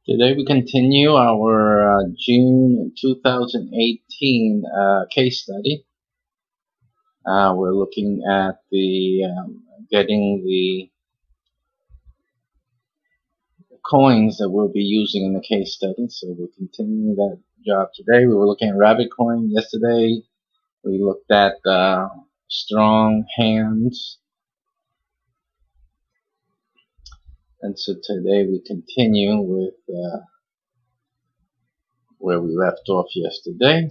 Today we continue our June 2018 case study. We're looking at the getting the coins that we'll be using in the case study. So we'll continue that job today. We were looking at rabbit coin yesterday. We looked at strong hands. And so today we continue with where we left off yesterday.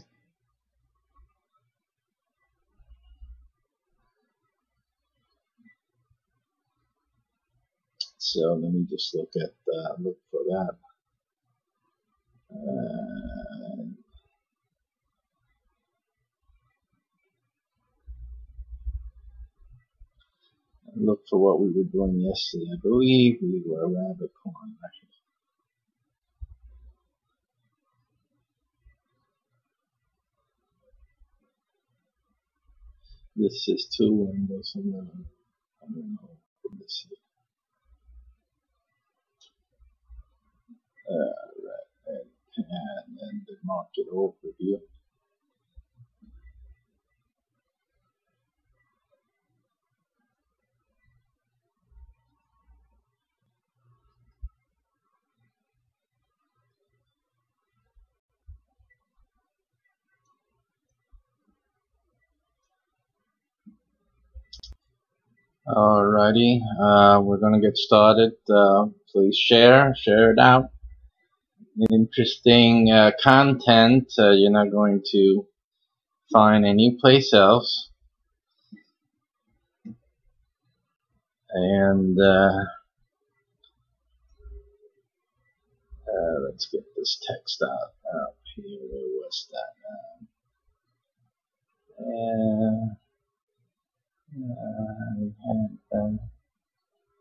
So let me just look for that. Look for what we were doing yesterday. I believe we were rabbit coin. This is 2 Windows 11. I don't know what this is. And the market overview. Alrighty, we're gonna get started. Please share it out. Interesting content you're not going to find any place else. And let's get this text out here. Where was that?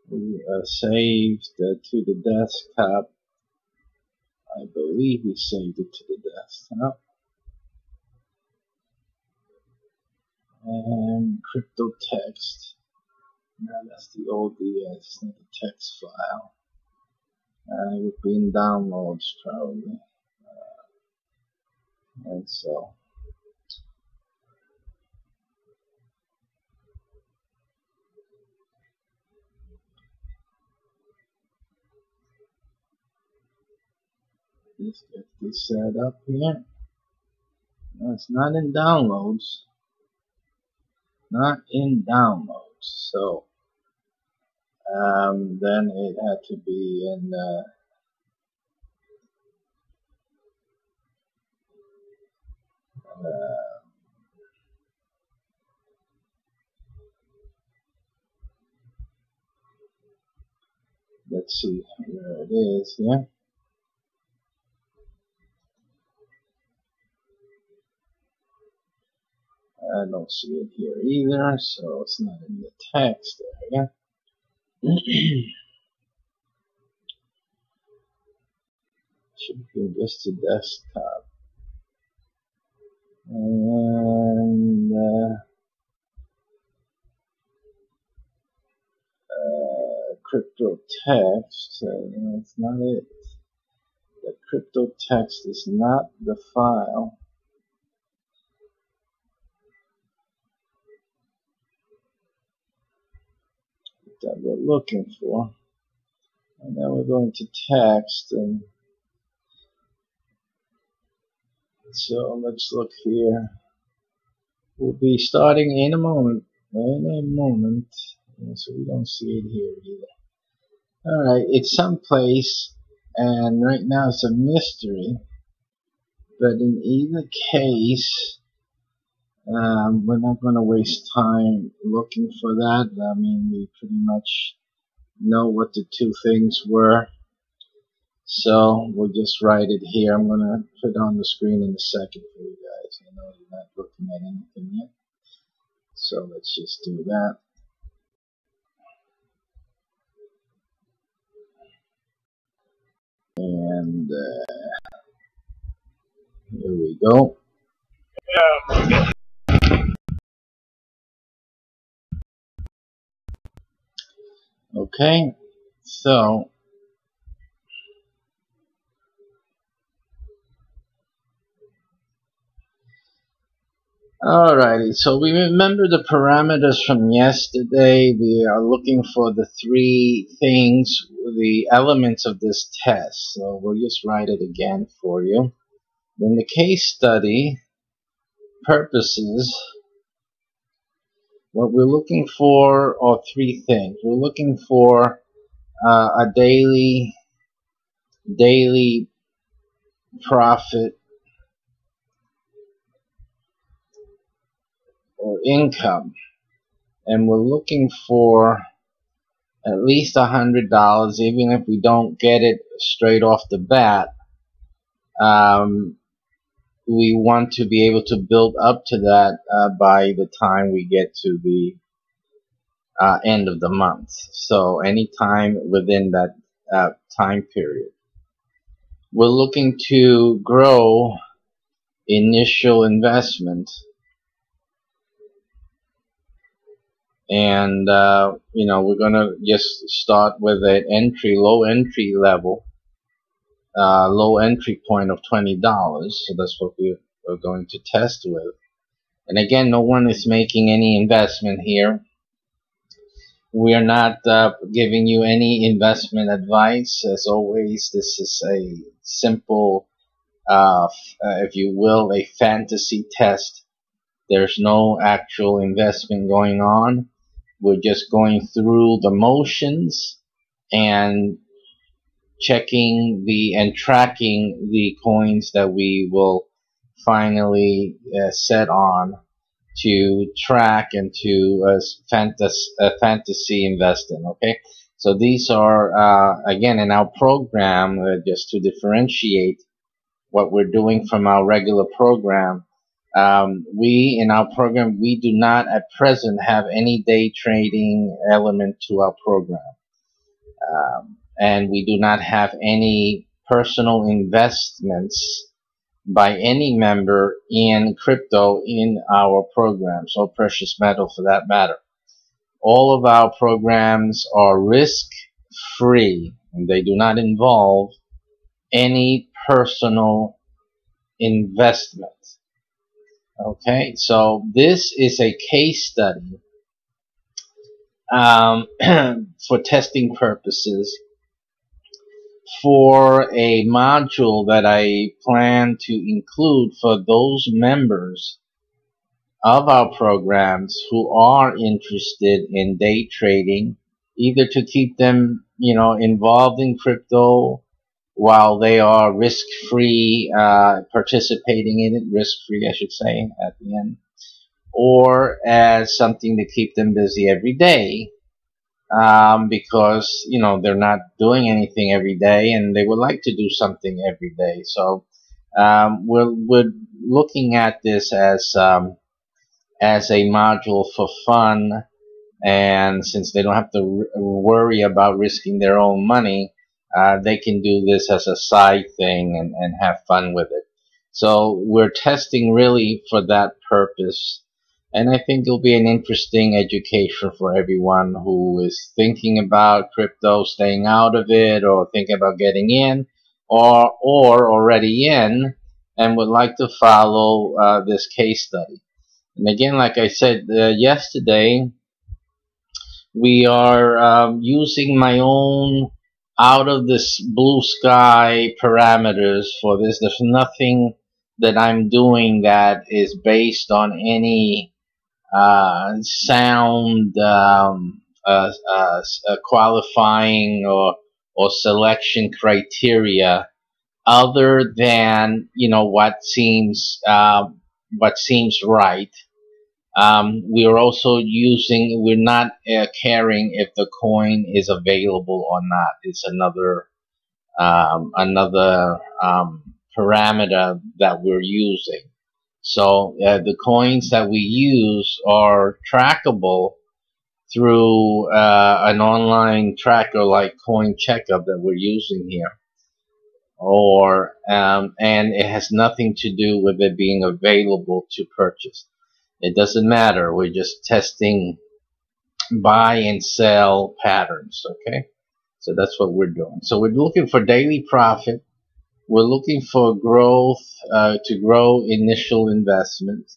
We saved to the desktop. I believe we saved it to the desktop. And crypto text. Now that's the old DS, it's not the text file. It would be in downloads probably. And so let's get this set up here. No, it's not in downloads. Not in downloads. So then it had to be in let's see where it is here. I don't see it here either, so it's not in the text area. Should be just a desktop. And crypto text, that's not it. The crypto text is not the file that we're looking for. And then we're going to text, and so let's look here. We'll be starting in a moment. So we don't see it here either. Alright, it's someplace, and right now it's a mystery. But in either case, we're not going to waste time looking for that. I mean, we pretty much know what the two things were. So we'll just write it here. I'm going to put it on the screen in a second for you guys. I know you're not looking at anything yet. So let's just do that. And here we go. Okay, so Alrighty, so we remember the parameters from yesterday. We are looking for the three things, the elements of this test. So we'll just write it again for you. In the case study purposes, what we're looking for are three things. We're looking for a daily profit or income, and we're looking for at least $100, even if we don't get it straight off the bat. We want to be able to build up to that by the time we get to the end of the month. So any time within that time period. We're looking to grow initial investment, and we're gonna just start with an low entry level, low entry point of $20. So that's what we're going to test with. And again, no one is making any investment here. We are not giving you any investment advice. As always, this is a simple, if you will, a fantasy test. There's no actual investment going on. We're just going through the motions and checking and tracking the coins that we will finally set on to track and to fantasy invest in. Okay, so these are again in our program, just to differentiate what we're doing from our regular program. In our program, we do not at present have any day trading element to our program. And we do not have any personal investments by any member in crypto in our programs, or precious metal for that matter. All of our programs are risk-free, and they do not involve any personal investment. Okay, so this is a case study for testing purposes for a module that I plan to include for those members of our programs who are interested in day trading, either to keep them, involved in crypto while they are risk-free, participating in it, risk-free, I should say, at the end, or as something to keep them busy every day. Because they're not doing anything every day and they would like to do something every day. So we're looking at this as a module for fun, and since they don't have to worry about risking their own money, they can do this as a side thing and have fun with it. So we're testing really for that purpose. And I think it'll be an interesting education for everyone who is thinking about crypto, staying out of it, or thinking about getting in, or already in, and would like to follow this case study. And again, like I said yesterday, we are using my own out of this blue sky parameters for this. There's nothing that I'm doing that is based on any sound qualifying or selection criteria, other than what seems right. We're also we're not caring if the coin is available or not. It's another parameter that we're using. So the coins that we use are trackable through an online tracker like CoinCheckup that we're using here, and it has nothing to do with it being available to purchase. It doesn't matter. We're just testing buy and sell patterns. Okay, so that's what we're doing. So we're looking for daily profit. We're looking for growth, to grow initial investment.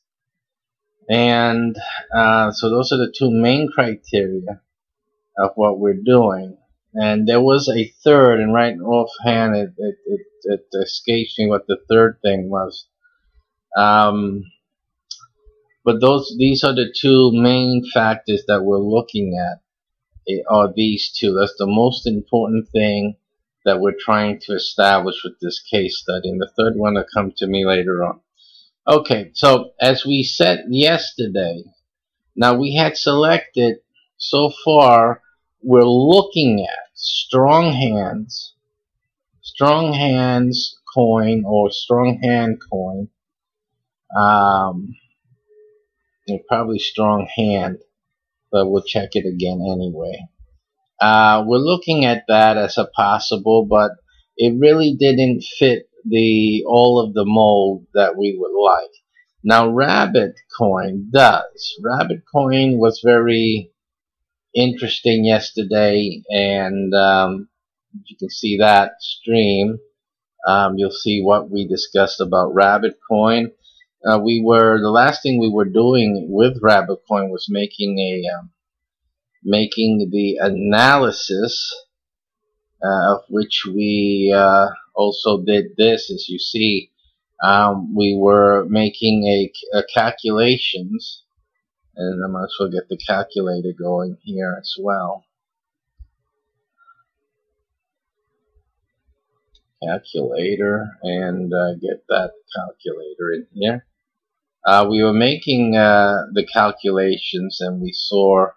And so those are the two main criteria of what we're doing. And there was a third, and right offhand it escapes me what the third thing was. But these are the two main factors that we're looking at, are these two. That's the most important thing that we're trying to establish with this case study. And the third one will come to me later on. Okay, so as we said yesterday, now we had selected, so far, we're looking at strong hands coin, or strong hand coin. Probably strong hand, but we'll check it again anyway. We're looking at that as a possible, but it really didn't fit all of the mold that we would like. Now Rabbit coin does. Rabbit coin was very interesting yesterday, and you can see that stream. You'll see what we discussed about Rabbit coin. The last thing we were doing with Rabbit coin was making the analysis, of which we also did this. As you see, we were making a calculations, and I might as well get the calculator going here as well. Calculator, and get that calculator in here. We were making the calculations, and we saw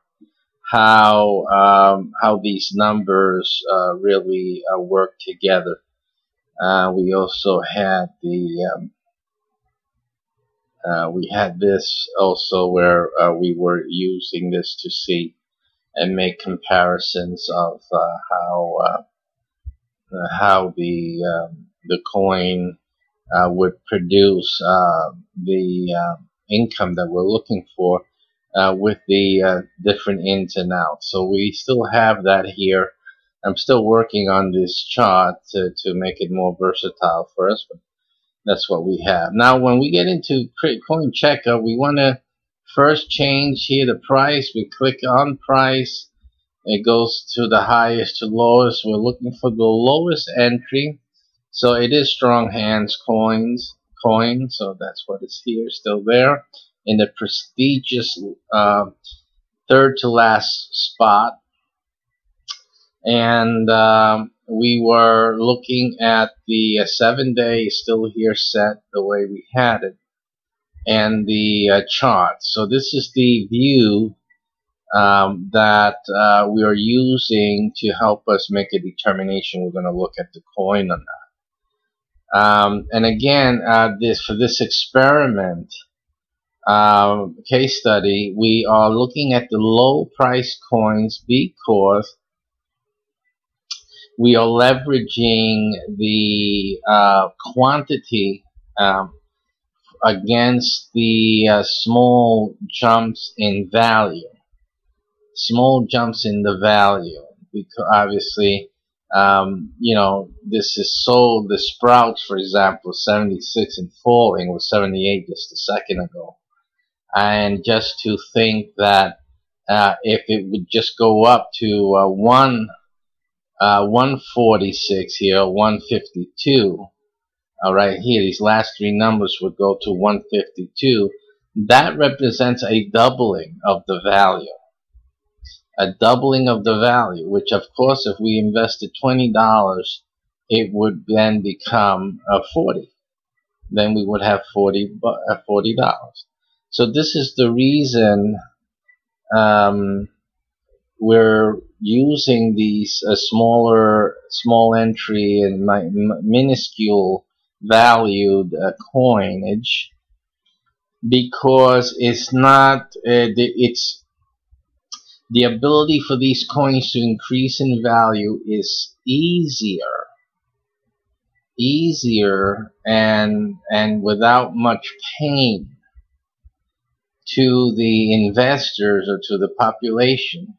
how these numbers really work together. We also had we had this also, where we were using this to see and make comparisons of how the coin would produce the income that we're looking for, with the different ins and outs. So we still have that here. I'm still working on this chart to make it more versatile for us, but that's what we have. Now when we get into Coin Checker, we want to first change here the price. We click on price. It goes to the highest to lowest. We're looking for the lowest entry. So it is strong hands coin, so that's what is here, still there in the prestigious third to last spot. And we were looking at the 7-day, still here set the way we had it, and the chart. So this is the view that we are using to help us make a determination we're going to look at the coin or not. And again, for this experiment case study, we are looking at the low price coins because we are leveraging the quantity against the small jumps in value. Small jumps in the value, because obviously, you know, this is sold. The Sprouts, for example, 76 and falling, was 78 just a second ago. And just to think that if it would just go up to 146 here, 152, right here, these last three numbers would go to 152. That represents a doubling of the value. A doubling of the value, which of course if we invested $20, it would then become 40. Then we would have $40. So this is the reason we're using these small entry and minuscule valued coinage, because it's not it's the ability for these coins to increase in value is easier and without much pain to the investors or to the population,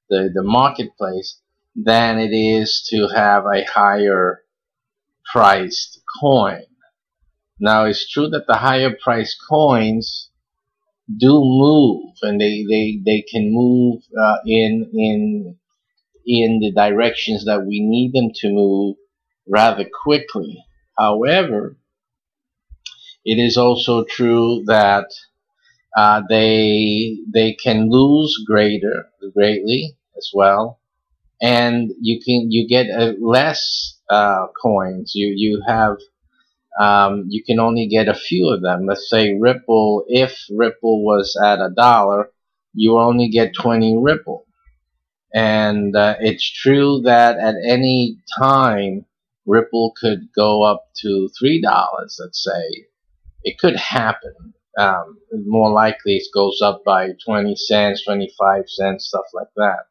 the marketplace, than it is to have a higher priced coin. Now it's true that the higher priced coins do move, and they can move in the directions that we need them to move rather quickly. However, it is also true that they can lose greatly as well, and you get less coins. You have you can only get a few of them. Let's say Ripple, if Ripple was at $1, you only get 20 Ripple. And it's true that at any time, Ripple could go up to $3, let's say. It could happen. More likely it goes up by 20 cents, 25 cents, stuff like that.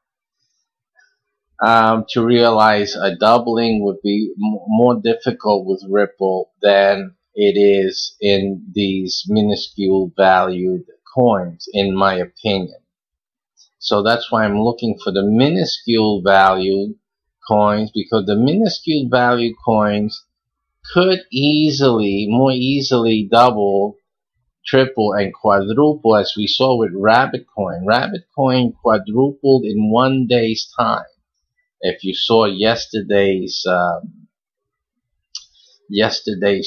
To realize a doubling would be more difficult with Ripple than it is in these minuscule valued coins, in my opinion. So that's why I'm looking for the minuscule value coins, because the minuscule value coins could more easily double, triple, and quadruple, as we saw with Rabbit Coin. Rabbit Coin quadrupled in 1 day's time. If you saw yesterday's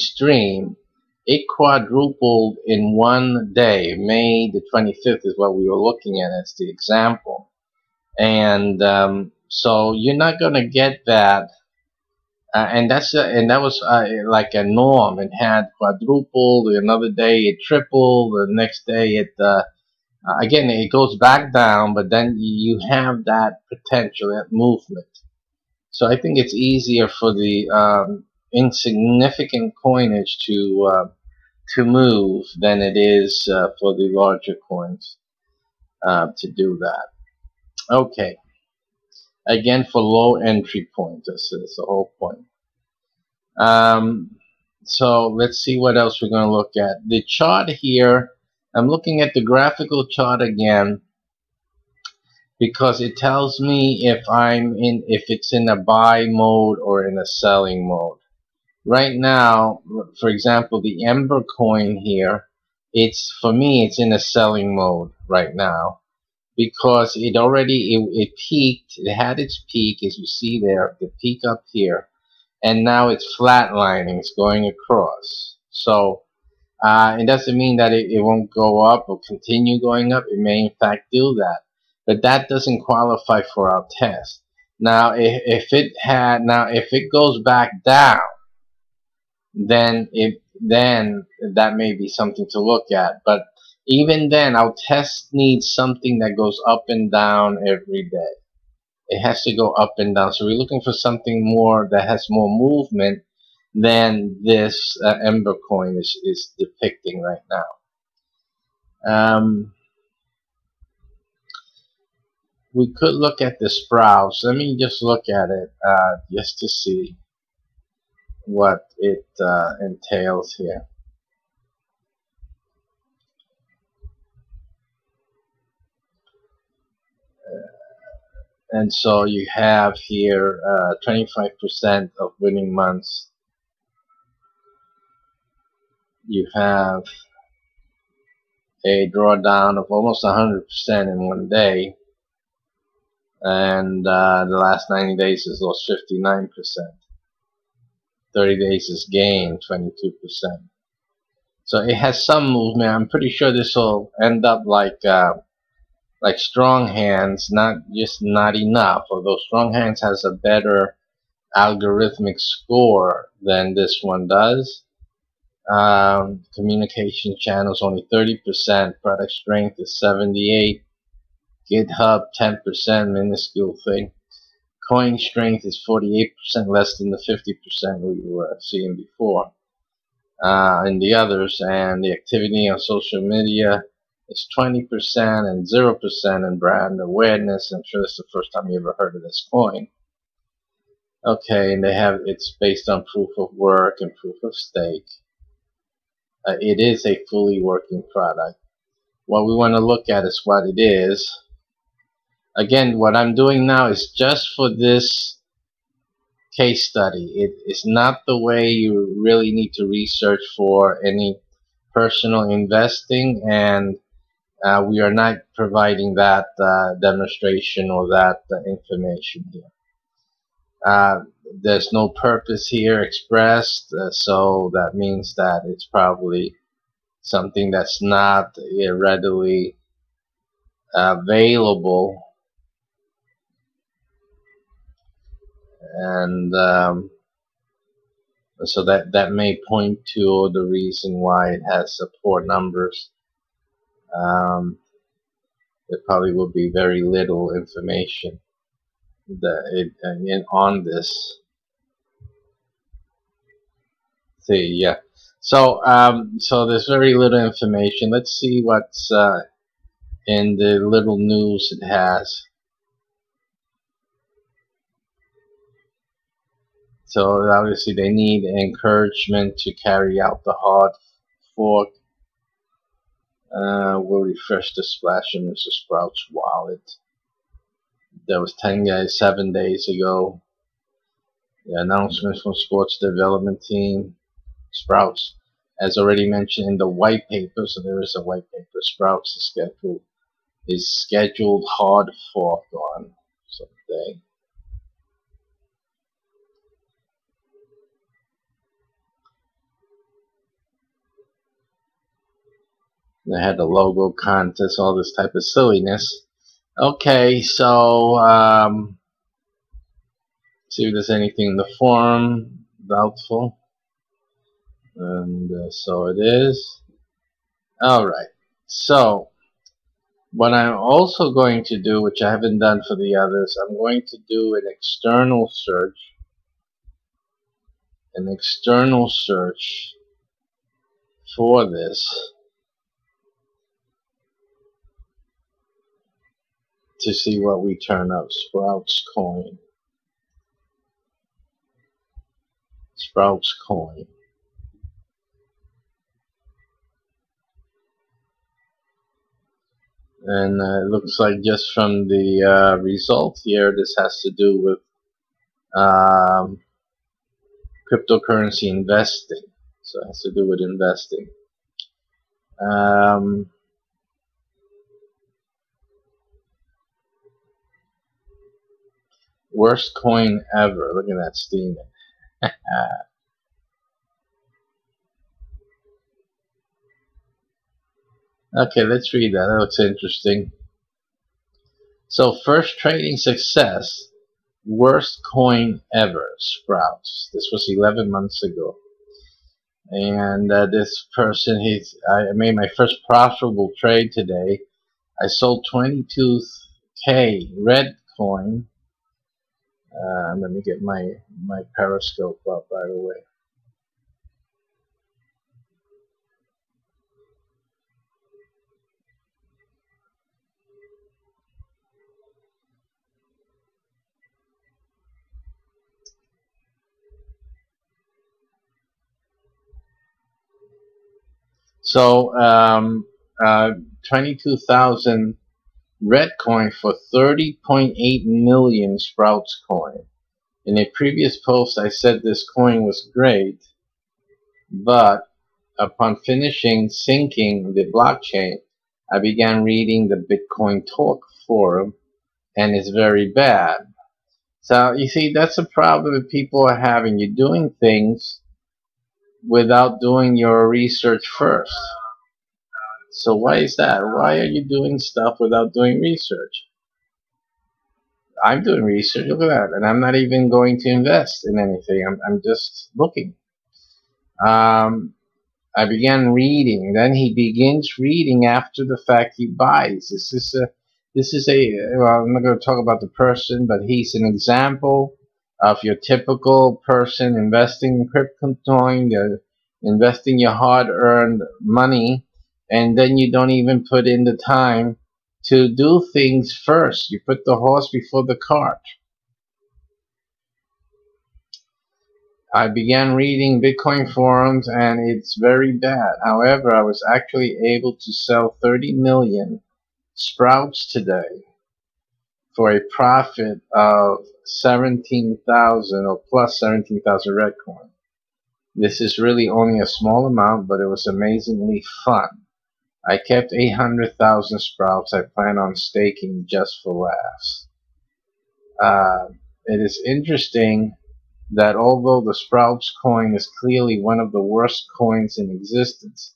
stream, it quadrupled in 1 day. May the 25th is what we were looking at as the example. And so you're not going to get that. And that was like a norm. It had quadrupled. Another day it tripled. The next day it again it goes back down. But then you have that potential, that movement. So I think it's easier for the insignificant coinage to move than it is for the larger coins to do that. Okay. Again, for low entry points, that's the whole point. So let's see what else we're going to look at. The chart here, I'm looking at the graphical chart again, because it tells me if it's in a buy mode or in a selling mode. Right now, for example, the Ember coin here, for me it's in a selling mode right now, because it peaked. It had its peak, as you see there, the peak up here, and now it's flatlining. It's going across. So it doesn't mean that it won't go up or continue going up. It may in fact do that, but that doesn't qualify for our test. Now, if it goes back down, then that may be something to look at. But even then, our test needs something that goes up and down every day. It has to go up and down. So we're looking for something more that has more movement than this Ember coin is depicting right now. We could look at the Sprouts. Let me just look at it just to see what it entails here. And so you have here 25% of winning months. You have a drawdown of almost 100% in 1 day, and the last 90 days is lost 59%. 30 days is gained 22%. So it has some movement. I'm pretty sure this will end up like Strong Hands, not enough. Although Strong Hands has a better algorithmic score than this one does. Communication channels only 30%. Product strength is 78. GitHub 10%, minuscule thing. Coin strength is 48%, less than the 50% we were seeing before in the others. And the activity on social media is 20% and 0% in brand awareness. I'm sure it's the first time you ever heard of this coin. Okay, and it's based on proof of work and proof of stake. It is a fully working product. What we want to look at is what it is. Again, what I'm doing now is just for this case study. It's not the way you really need to research for any personal investing, and We are not providing that demonstration or that information here. There's no purpose here expressed, so that means that it's probably something that's not readily available, and so that may point to the reason why it has poor numbers. There probably will be very little information on this. See, yeah. So so there's very little information. Let's see what's in the little news it has. So obviously they need encouragement to carry out the hard fork. We'll refresh the splash in Mr. Sprout's wallet. There was 10 guys 7 days ago. The announcement from sports development team. Sprouts, as already mentioned in the white paper, so there is a white paper. Sprouts is scheduled hard fork on someday. They had the logo contest, all this type of silliness. Okay, so see if there's anything in the forum. Doubtful. And so it is. Alright, so what I'm also going to do, which I haven't done for the others, I'm going to do an external search. An external search for this to see what we turn up. Sprouts coin. Sprouts coin. And it looks like just from the result here, this has to do with cryptocurrency investing. So it has to do with investing. Worst coin ever. Look at that steaming. Okay, let's read that. That looks interesting. So, first trading success. Worst coin ever. Sprouts. This was 11 months ago. And this person, I made my first profitable trade today. I sold 22K red coin. Let me get my Periscope up, by the way. So 22,000 red coin for 30.8 million Sprouts coin. In a previous post I said this coin was great, but upon finishing syncing the blockchain, I began reading the Bitcoin Talk forum, and it's very bad. So you see, that's a problem that people are having. You're doing things without doing your research first. So why is that? Why are you doing stuff without doing research? I'm doing research, look at that, and I'm not even going to invest in anything. I'm just looking. I began reading. Then he begins reading after the fact he buys. This is a well, I'm not going to talk about the person, but he's an example of your typical person investing in crypto, investing your hard-earned money, and then you don't even put in the time to do things first. You put the horse before the cart. I began reading Bitcoin forums, and it's very bad. However, I was actually able to sell 30 million Sprouts today for a profit of 17,000 or plus 17,000 red coin. This is really only a small amount, but it was amazingly fun. I kept 800,000 Sprouts. I plan on staking just for laughs. It is interesting that although the Sprouts coin is clearly one of the worst coins in existence,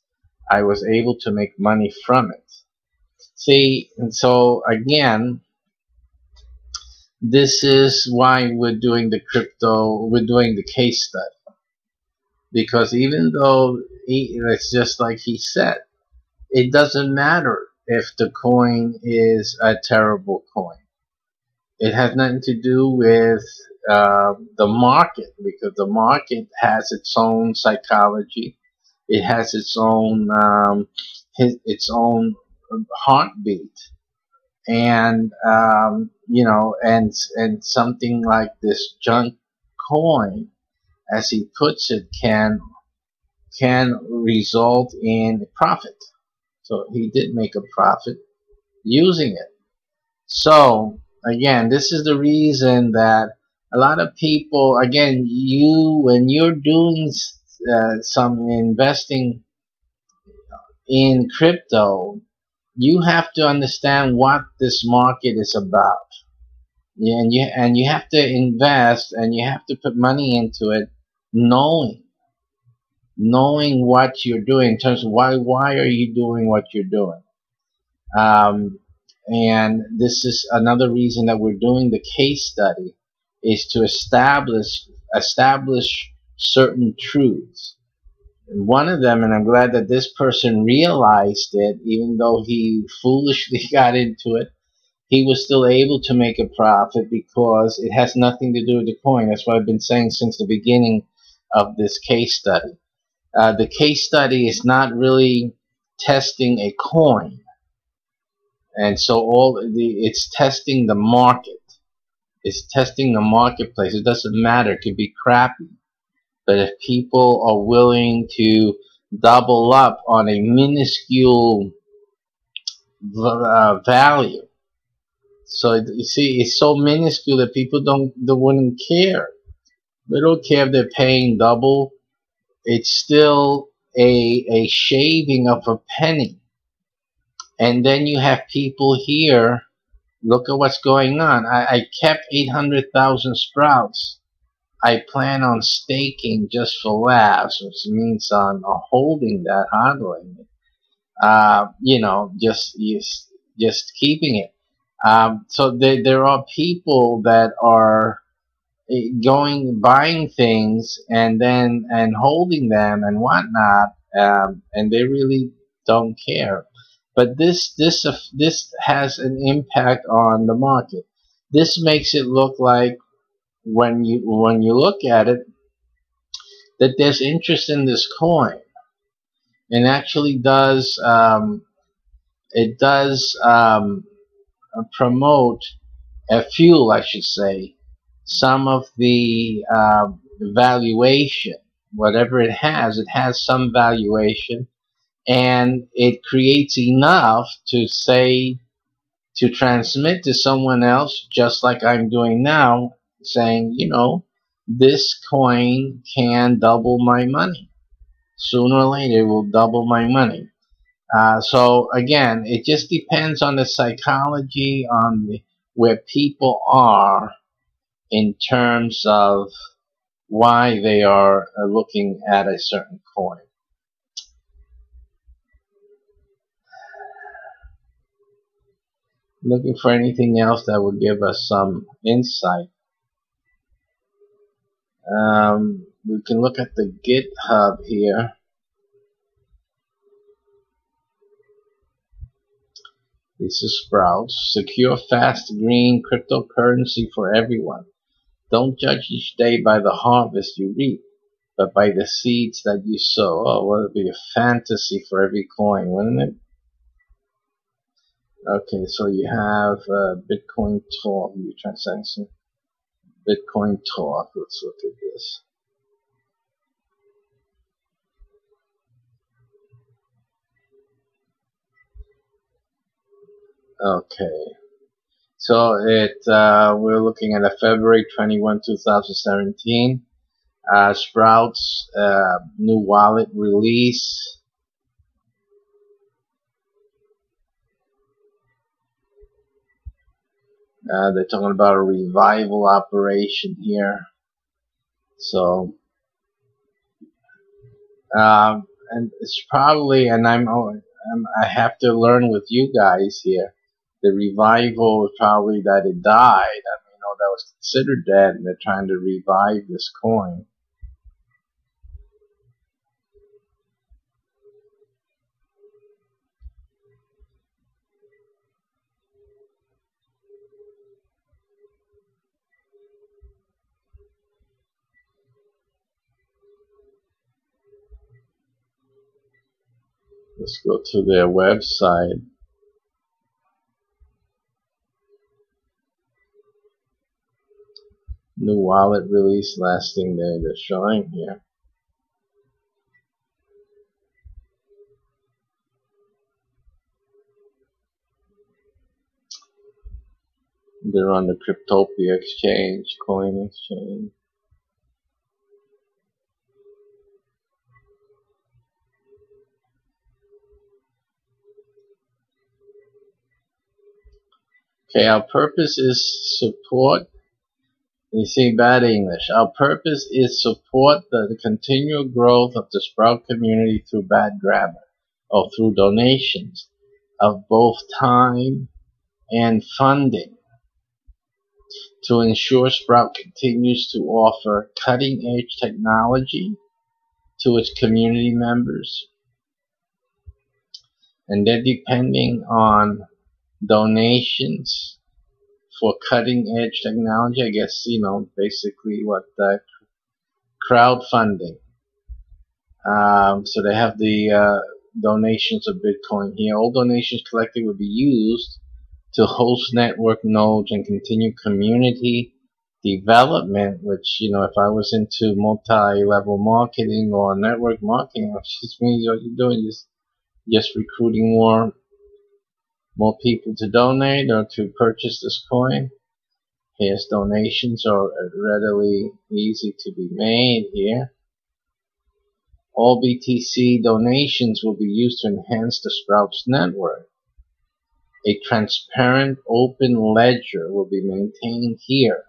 I was able to make money from it. See, and so again, this is why we're doing the case study. Because even though it's just like he said, it doesn't matter if the coin is a terrible coin. It has nothing to do with the market, because the market has its own psychology. It has its own heartbeat, and and something like this junk coin, as he puts it, can result in profit. So he did make a profit using it. So again, this is the reason that a lot of people, again, when you're doing some investing in crypto, you have to understand what this market is about. Yeah, and you have to invest, and you have to put money into it, knowing what you're doing in terms of why are you doing what you're doing. And this is another reason that we're doing the case study, is to establish certain truths. And one of them, and I'm glad that this person realized it, even though he foolishly got into it, he was still able to make a profit because it has nothing to do with the coin. That's what I've been saying since the beginning of this case study. The case study is not really testing a coin, and so it's testing the market. It's testing the marketplace. It doesn't matter. It could be crappy, but if people are willing to double up on a minuscule value, so you see, it's so minuscule that people they wouldn't care. They don't care if they're paying double. It's still a shaving of a penny. And then you have people here. Look at what's going on. I kept 800,000 Sprouts. I plan on staking just for laughs, which means on holding that, hodling it. Just keeping it. So there are people that are buying things and holding them and whatnot, and they really don't care. But this has an impact on the market. This makes it look like, when you look at it, that there's interest in this coin, and actually does promote fuel, I should say, some of the valuation. Whatever it has some valuation, and it creates enough to transmit to someone else, just like I'm doing now, saying, this coin can double my money. Sooner or later, it will double my money. So again, it just depends on the psychology, on where people are in terms of why they are looking at a certain coin. Looking for anything else that would give us some insight. We can look at the GitHub here. This is Sprouts. Secure, fast, green cryptocurrency for everyone. Don't judge each day by the harvest you reap, but by the seeds that you sow. Oh, what would be a fantasy for every coin, wouldn't it? Okay, so you have Bitcoin Talk, new transaction. Bitcoin Talk. Let's look at this. Okay, so we're looking at a February 21, 2017. Sprouts new wallet release. They're talking about a revival operation here. So, and it's probably, and I have to learn with you guys here. The revival is probably that it died. I mean, you know, that was considered dead, and they're trying to revive this coin. Let's go to their website. New wallet release, last thing they're showing here. They're on the Cryptopia exchange, coin exchange. Okay, our purpose is support. You see, bad English. Our purpose is support the continual growth of the Sprout community through bad grammar, or through donations of both time and funding, to ensure Sprout continues to offer cutting-edge technology to its community members. And they're depending on donations for cutting-edge technology. I guess, you know, basically what the crowdfunding. So they have the donations of Bitcoin here. All donations collected will be used to host network nodes and continue community development, which, you know, if I was into multi-level marketing or network marketing, it just means what you're doing is just recruiting more people to donate or to purchase this coin. Here's donations are readily easy to be made here. All BTC donations will be used to enhance the Sprouts network. A transparent open ledger will be maintained here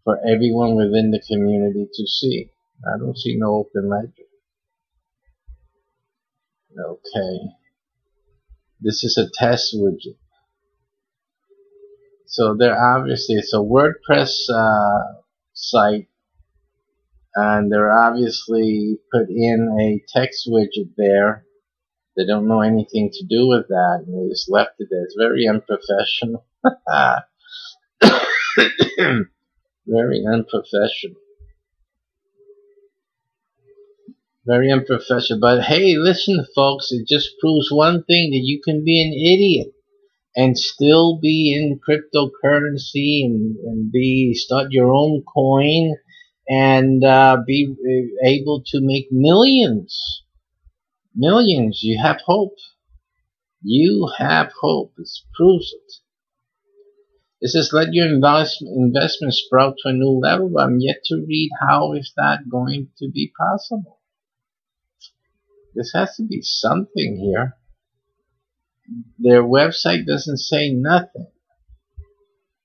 for everyone within the community to see. I don't see no open ledger. Okay. This is a test widget. So they're obviously, it's a WordPress site, and they're obviously put in a text widget there. They don't know anything to do with that, and they just left it there. It's very unprofessional. Very unprofessional. Very unprofessional. But hey, listen, folks, it just proves one thing, that you can be an idiot and still be in cryptocurrency and start your own coin and be able to make millions. Millions. You have hope. You have hope. It proves it. It says, let your investment sprout to a new level, but I'm yet to read how is that going to be possible. This has to be something here. Their website doesn't say nothing.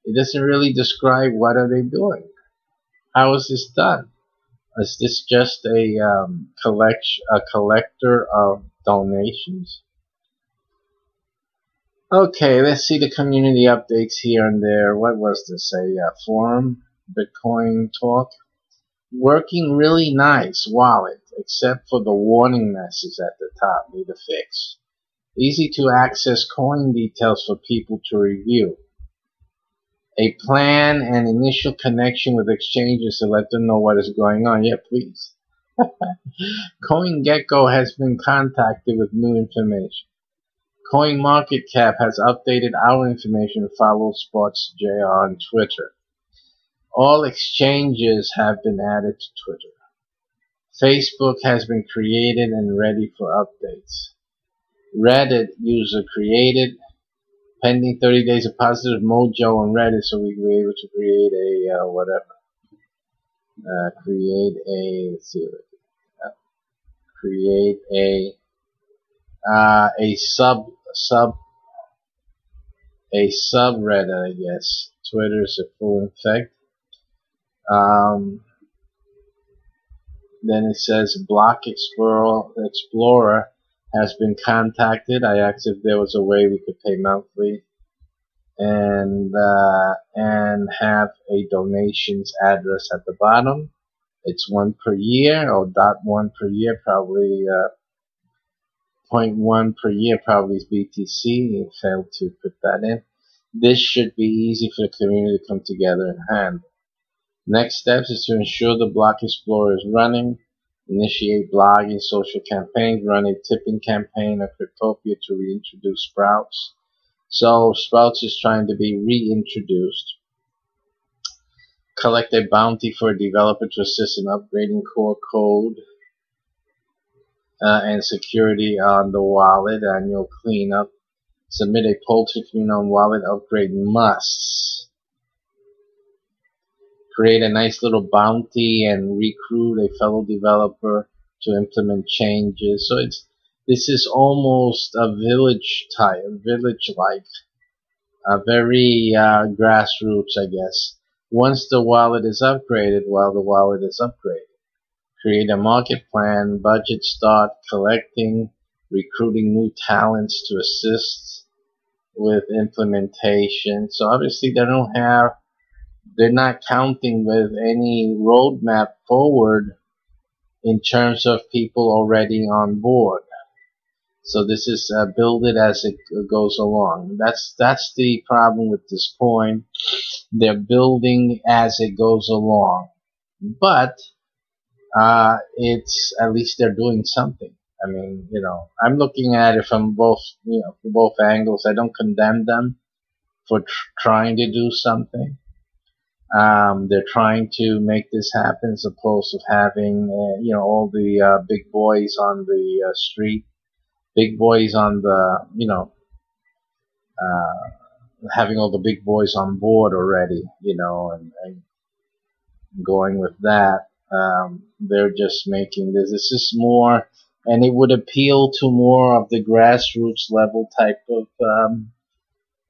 It doesn't really describe what are they doing. How is this done? Is this just a collector of donations? Okay, let's see the community updates here and there. What was this? A forum? Bitcoin talk? Working really nice wallet, except for the warning message at the top. Need a fix. Easy to access coin details for people to review. A plan and initial connection with exchanges to let them know what is going on. Yeah, please. CoinGecko has been contacted with new information. CoinMarketCap has updated our information. Follow Sports JR on Twitter. All exchanges have been added to Twitter. Facebook has been created and ready for updates. Reddit user created. Pending 30 days of positive mojo on Reddit, so we were able to create a whatever. Let's see. Create a subreddit, I guess, Twitter is a full effect. Um, then it says Block Explorer has been contacted. I asked if there was a way we could pay monthly and have a donations address at the bottom. It's 1 per year, or .1 per year, probably 0.1 per year, probably is BTC. You failed to put that in. This should be easy for the community to come together and handle. Next steps is to ensure the Block Explorer is running, initiate blogging, social campaigns, run a tipping campaign at Cryptopia to reintroduce Sprouts. So Sprouts is trying to be reintroduced. Collect a bounty for a developer to assist in upgrading core code and security on the wallet, annual cleanup. Submit a poll to community on wallet upgrade musts. Create a nice little bounty and recruit a fellow developer to implement changes. So this is almost a village type, village-like, a very grassroots, I guess. Once the wallet is upgraded, create a market plan, budget, start collecting, recruiting new talents to assist with implementation. So obviously they're not counting with any roadmap forward in terms of people already on board. So this is build it as it goes along. That's the problem with this coin. They're building as it goes along, but it's at least they're doing something. I mean, I'm looking at it from both angles. I don't condemn them for trying to do something. They're trying to make this happen as opposed to having all the big boys on the street, big boys on the having all the big boys on board already, and going with that. They're just making this. This is more, and it would appeal to more of the grassroots level type of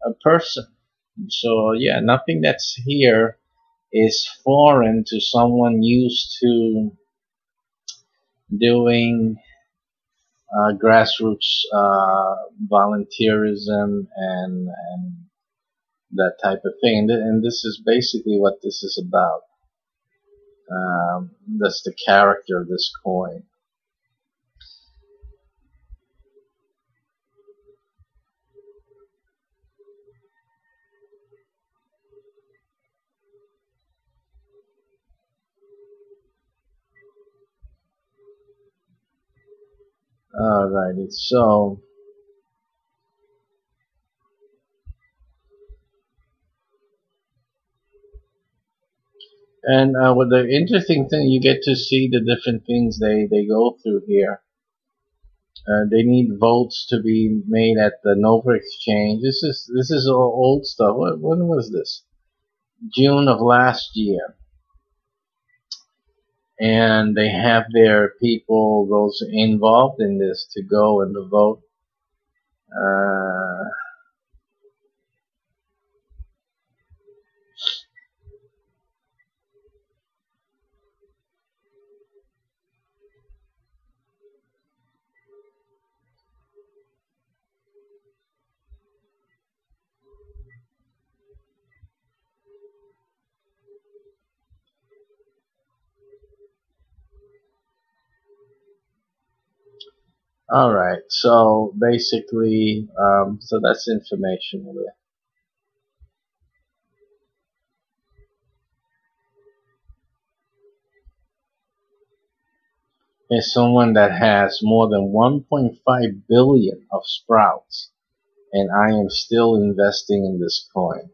a person. So yeah, nothing that's here is foreign to someone used to doing grassroots volunteerism and that type of thing. And this is basically what this is about. That's the character of this coin. Alrighty, so and with the interesting thing, you get to see the different things they go through here. They need votes to be made at the Nova Exchange. This is all old stuff. When was this? June of last year. And they have their people, those involved in this, to go and to vote. Alright, so basically, so that's information there. Is someone that has more than 1.5 billion of Sprouts, and I am still investing in this coin.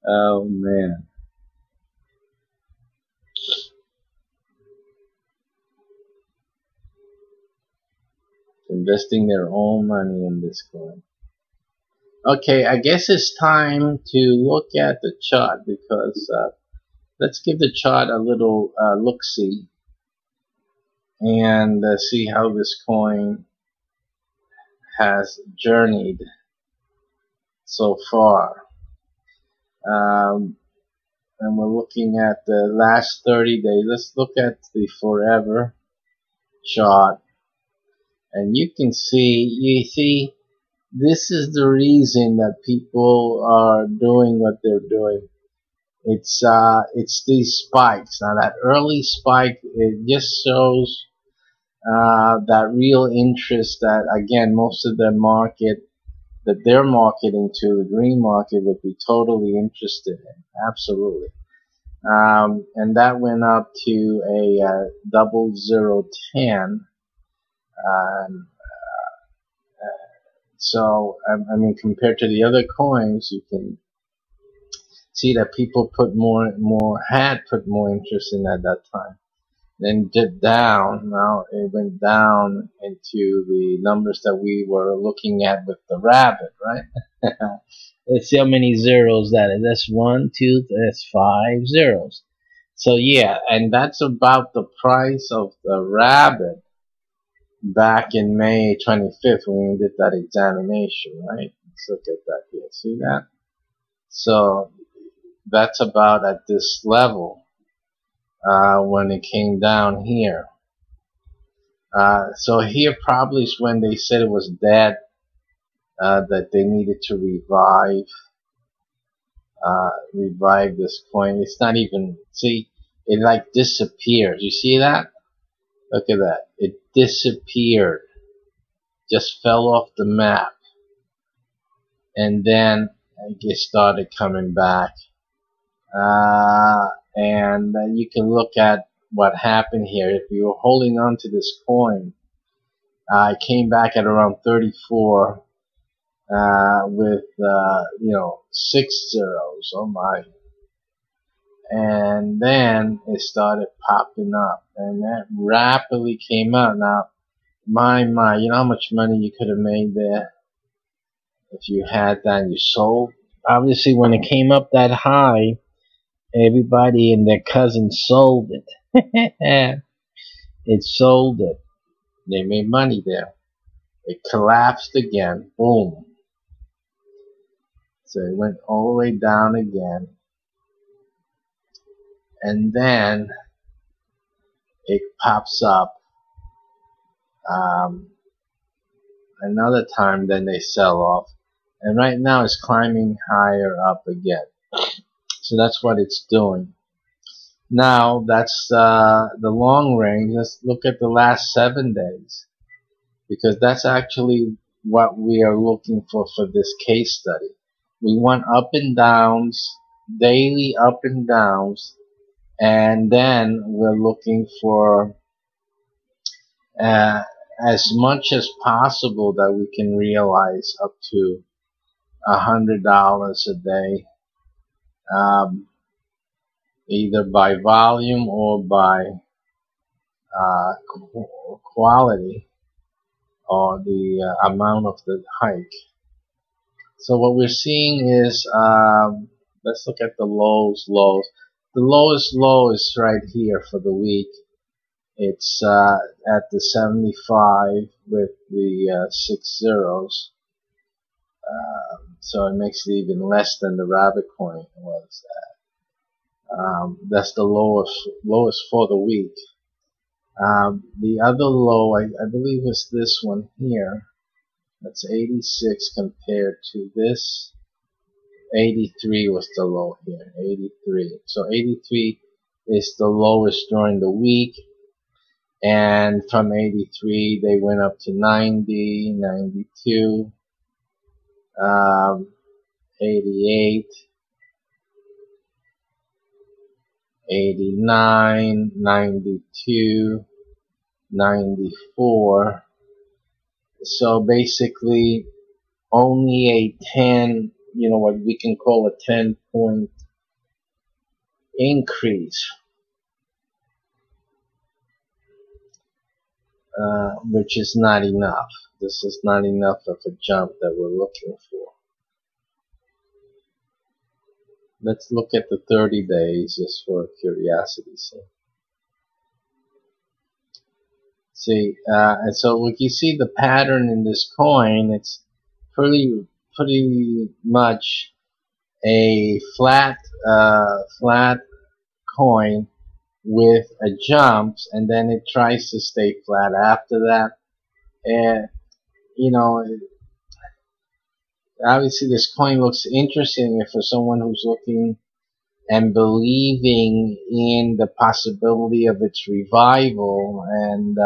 Oh man. Investing their own money in this coin. Okay, I guess it's time to look at the chart, because let's give the chart a little look-see and see how this coin has journeyed so far. And we're looking at the last 30 days. Let's look at the forever chart, and you see, this is the reason that people are doing what they're doing. It's these spikes. Now that early spike, it just shows that real interest that, again, most of the market that they're marketing to, the green market, would be totally interested in. Absolutely. And that went up to a 0010. So, I mean, compared to the other coins, you can see that people had put more interest in at that time. Then dipped down. Now it went down into the numbers that we were looking at with the rabbit, right? Let's see how many zeros that is. That's 1, 2, that's 5 zeros. So yeah, and that's about the price of the rabbit back in May 25th when we did that examination, right? Let's look at that here. See that? So that's about at this level when it came down here. So here probably is when they said it was dead, that they needed to revive this coin. It's not even, see, it like disappears. You see that? Look at that. It disappeared. Just fell off the map. And then it started coming back. And you can look at what happened here. If you were holding on to this coin, it came back at around 34 with 6 zeros. Oh my. And then it started popping up, and that rapidly came out. Now, my, you know how much money you could have made there if you had that and you sold? Obviously, when it came up that high, everybody and their cousin sold it. It sold it. They made money there. It collapsed again. Boom. So it went all the way down again. And then it pops up another time, then they sell off. And right now it's climbing higher up again. So that's what it's doing. Now that's the long range. Let's look at the last 7 days, because that's actually what we are looking for this case study. We want up and downs, daily up and downs, and then we're looking for as much as possible that we can realize up to $100 a day, either by volume or by quality, or the amount of the hike. So what we're seeing is, let's look at the lows. The lowest low is right here for the week. It's at the 75 with the 6 zeros. So it makes it even less than the rabbit coin was at. That's the lowest for the week. The other low, I believe, is this one here. That's 86 compared to this. 83 was the low here. 83. So 83 is the lowest during the week. And from 83, they went up to 90, 92, 88, 89, 92, 94. So basically, only a 10, what we can call a 10-point increase, which is not enough. This is not enough of a jump that we're looking for. Let's look at the 30 days just for curiosity's sake. See, and so when you see the pattern in this coin, it's pretty much a flat coin with a jumps, and then it tries to stay flat after that. And you know, obviously this coin looks interesting for someone who's looking and believing in the possibility of its revival, and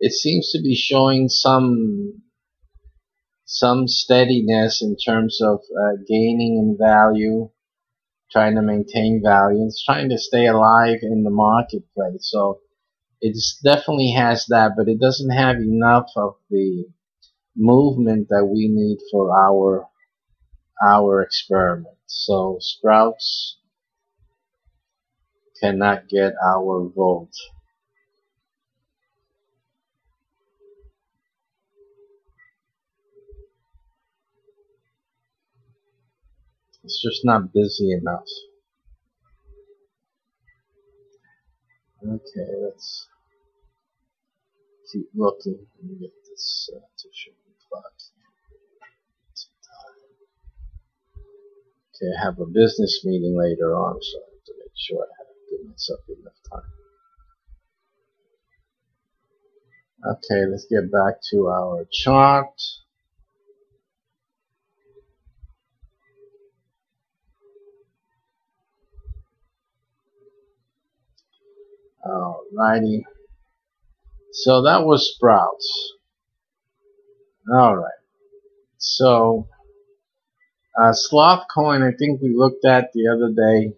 it seems to be showing some steadiness in terms of gaining in value, trying to maintain value. It's trying to stay alive in the marketplace. So it definitely has that, but it doesn't have enough of the movement that we need for our experiment. So Sprouts cannot get our vote. It's just not busy enough. Okay, let's keep looking and get this to show the clock. Okay, I have a business meeting later on, so I have to make sure I have to give myself enough time. Okay, let's get back to our chart. Alrighty. So that was Sprouts. Alright. So Sloth Coin, I think we looked at the other day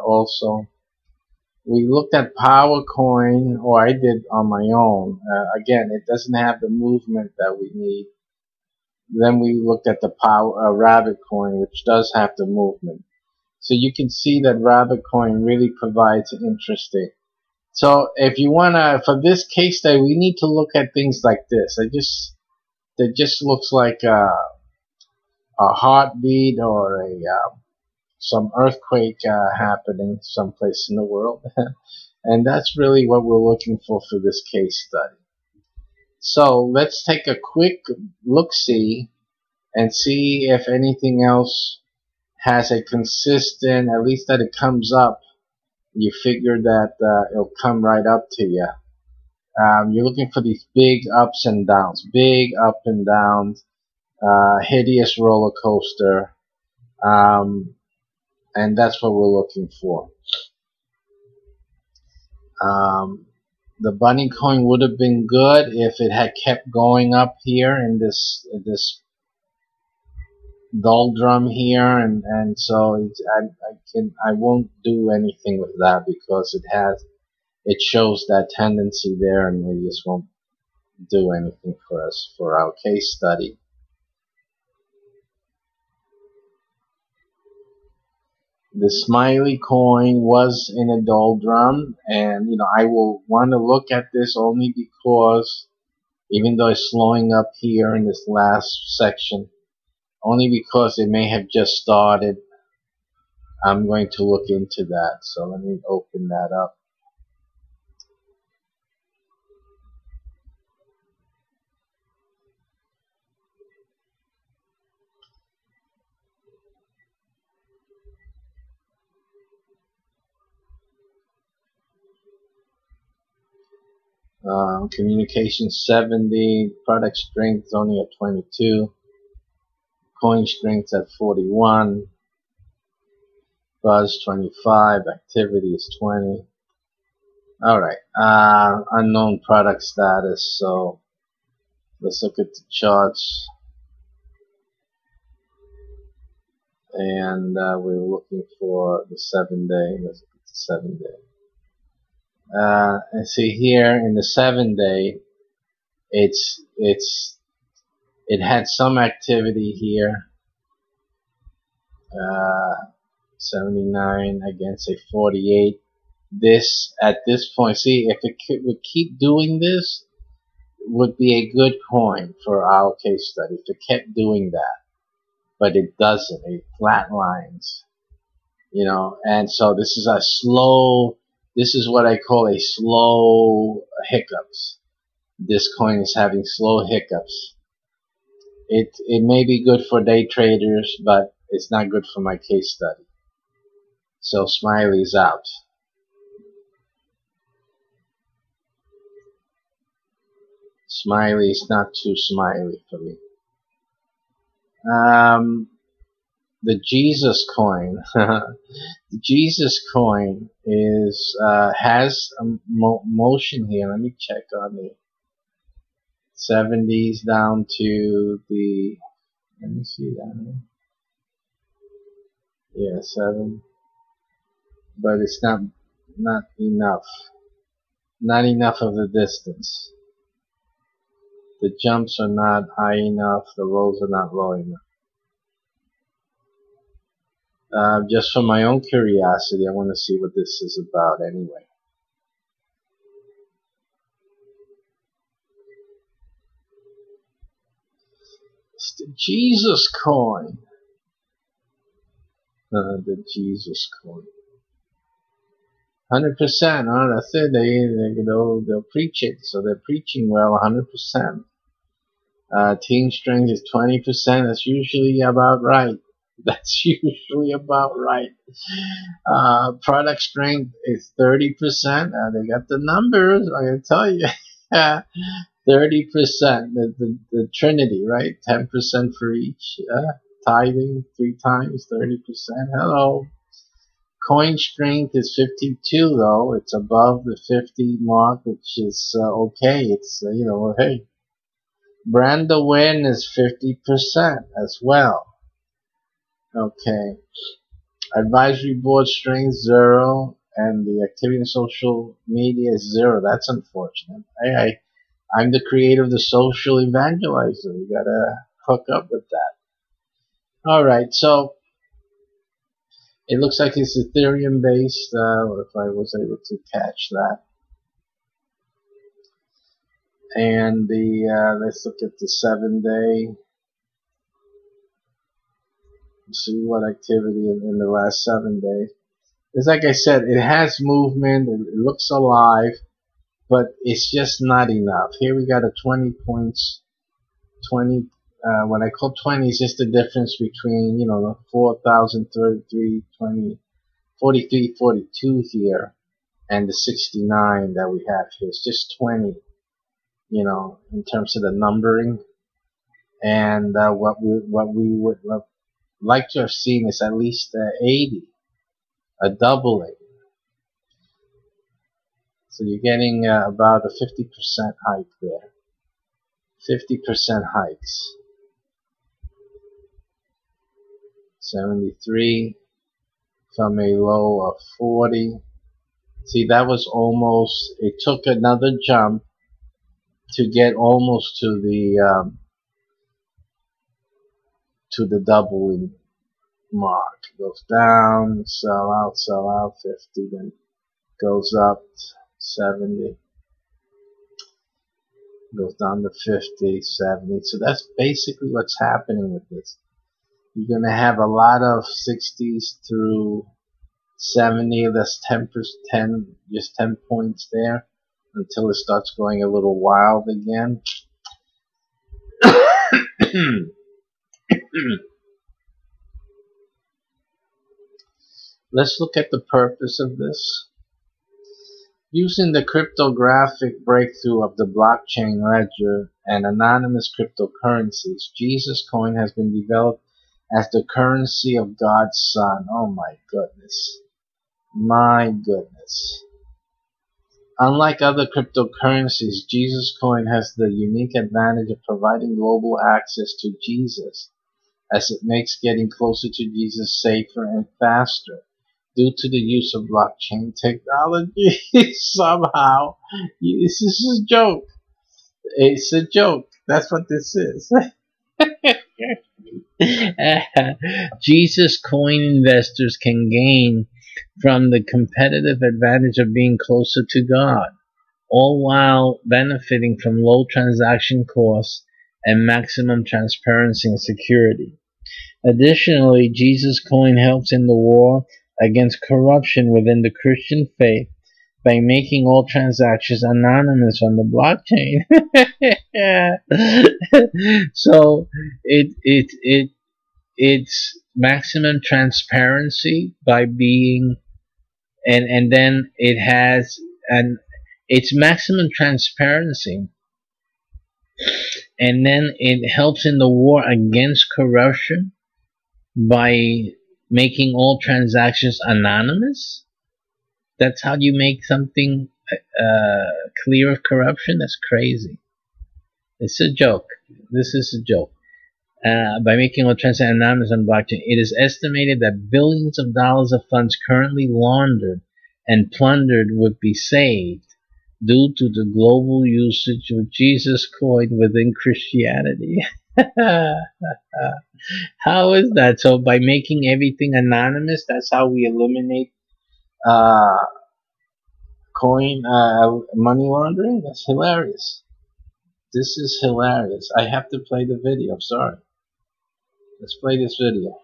also. We looked at Power Coin, or I did on my own. Again, it doesn't have the movement that we need. Then we looked at the Rabbit Coin, which does have the movement. So you can see that Rabbit Coin really provides interesting. So if you wanna, for this case study, we need to look at things like this. It just looks like a heartbeat or some earthquake happening someplace in the world. And that's really what we're looking for this case study. So let's take a quick look-see and see if anything else has a consistent, at least that it comes up. You figure that it'll come right up to you. You're looking for these big ups and downs, hideous roller coaster, and that's what we're looking for. The bunny coin would have been good if it had kept going up here in this doldrum here, and so I won't do anything with that because it shows that tendency there, and we just won't do anything for us for our case study. The smiley coin was in a doldrum, and I will want to look at this only because even though it's slowing up here in this last section, only because it may have just started, I'm going to look into that. So let me open that up. Communication 70, product strength is only at 22, coin strength at 41, buzz 25, activity is 20. Alright, unknown product status, so let's look at the charts. And we were looking for the 7-day. Let's look at the 7-day. And see here in the 7-day, it had some activity here. 79 against a 48. At this point, see, if it would keep doing this, it would be a good coin for our case study if it kept doing that. But it doesn't. It flatlines, and so this is this is what I call a slow hiccups. This coin is having slow hiccups. It may be good for day traders, but it's not good for my case study. So Smiley's out. Smiley is not too smiley for me. The Jesus coin. The Jesus coin is has a motion here. Let me check on the 70s down to the. Let me see that. Yeah, 7. But it's not enough. Not enough of the distance. The jumps are not high enough. The lows are not low enough. Just for my own curiosity, I want to see what this is about anyway. It's the Jesus coin. The Jesus coin. 100%. That's it. They'll preach it. So they're preaching well. 100%. Team strength is 20%. That's usually about right. That's usually about right. Product strength is 30%. They got the numbers, I can tell you. 30%. The Trinity, right? 10% for each. Tithing 3 times, 30%. Hello. Coin strength is 52, though. It's above the 50 mark, which is okay. It's, hey. Brand awareness 50% as well. Okay. Advisory board strength 0, and the activity in social media is 0. That's unfortunate. I'm the creator of the social evangelizer. You gotta hook up with that. Alright, so it looks like it's Ethereum based, if I was able to catch that. And let's look at the 7-day. See what activity in the last 7 days. It's like I said, it has movement, it looks alive, but it's just not enough. Here we got a 20 points, 20, when I call 20, it's just the difference between, the 4,033, 20, 43, 42 here, and the 69 that we have here. It's just 20, in terms of the numbering. And what we would like to have seen is at least 80, a doubling. So you're getting about a 50% hike there. 50% hikes. 73 from a low of 40. See, that was almost, it took another jump to get almost to the doubling mark. Goes down, sell out, 50, then goes up 70, goes down to 50, 70. So that's basically what's happening with this. You're going to have a lot of 60s through 70. That's 10%, just 10 points there until it starts going a little wild again. Let's look at the purpose of this. Using the cryptographic breakthrough of the blockchain ledger and anonymous cryptocurrencies, Jesus coin has been developed as the currency of God's Son. Oh my goodness. My goodness. Unlike other cryptocurrencies, Jesus coin has the unique advantage of providing global access to Jesus, as it makes getting closer to Jesus safer and faster due to the use of blockchain technology. Somehow, this is a joke. It's a joke. That's what this is. Jesus coin investors can gain from the competitive advantage of being closer to God, all while benefiting from low transaction costs and maximum transparency and security. Additionally, Jesus coin helps in the war against corruption within the Christian faith by making all transactions anonymous on the blockchain. So it's maximum transparency by being, and then it has an it's maximum transparency, and then it helps in the war against corruption by making all transactions anonymous. That's how you make something clear of corruption. That's crazy. It's a joke. This is a joke. By making all transactions anonymous on blockchain, it is estimated that billions of dollars of funds currently laundered and plundered would be saved due to the global usage of Jesus coin within Christianity. How is that? So by making everything anonymous, that's how we eliminate money laundering? That's hilarious. This is hilarious. I have to play the video. Sorry. Let's play this video.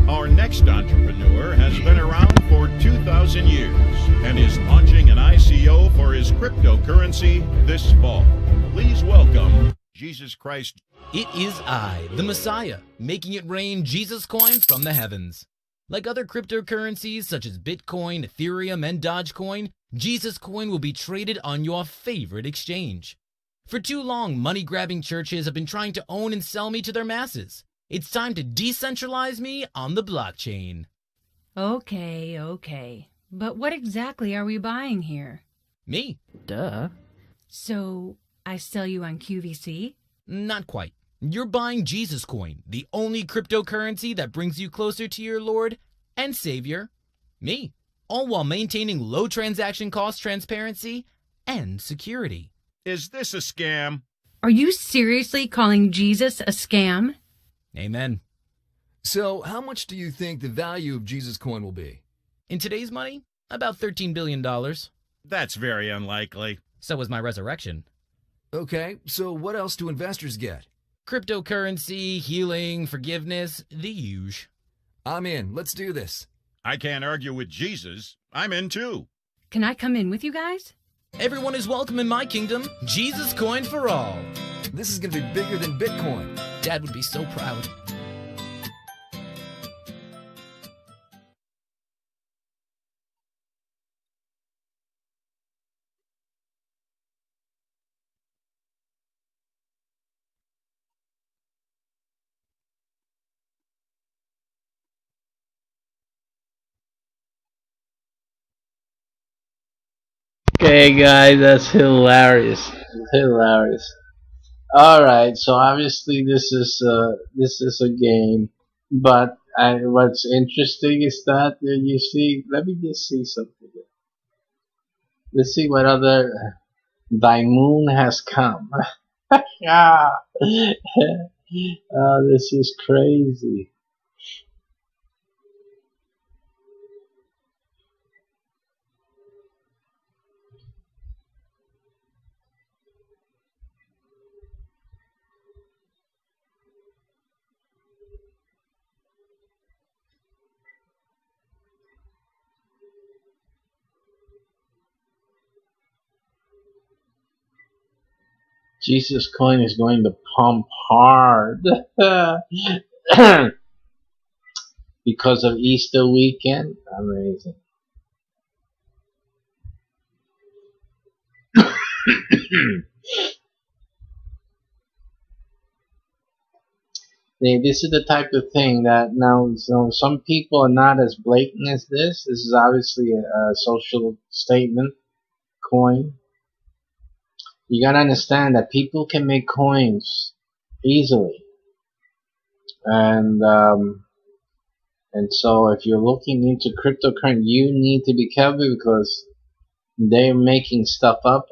Our next entrepreneur has been around for 2,000 years and is launching an ICO for his cryptocurrency this fall. Please welcome Jesus Christ. It is I, the Messiah, making it rain Jesus coin from the heavens. Like other cryptocurrencies such as Bitcoin, Ethereum, and Dogecoin, Jesus coin will be traded on your favorite exchange. For too long, money-grabbing churches have been trying to own and sell me to their masses. It's time to decentralize me on the blockchain. Okay. But what exactly are we buying here? Me? Duh. So, I sell you on QVC? Not quite. You're buying Jesus coin, the only cryptocurrency that brings you closer to your Lord and Savior, me, all while maintaining low transaction cost transparency and security. Is this a scam? Are you seriously calling Jesus a scam? Amen. So, how much do you think the value of Jesus coin will be? In today's money, about $13 billion. That's very unlikely. So was my resurrection. Okay, so what else do investors get? Cryptocurrency, healing, forgiveness, the huge. I'm in. Let's do this. I can't argue with Jesus. I'm in too. Can I come in with you guys? Everyone is welcome in my kingdom. Jesus coin for all. This is going to be bigger than Bitcoin. Dad would be so proud. Okay, guys, that's hilarious. Hilarious. All right, so obviously this is a game, but what's interesting is that you see. Let me just see something. Let's see what other Thy moon has come. Yeah. Oh, this is crazy. Jesus coin is going to pump hard because of Easter weekend. Amazing. This is the type of thing that now, so some people are not as blatant as this. This is obviously a social statement coin. You gotta understand that people can make coins easily, and so if you're looking into cryptocurrency, you need to be careful because they're making stuff up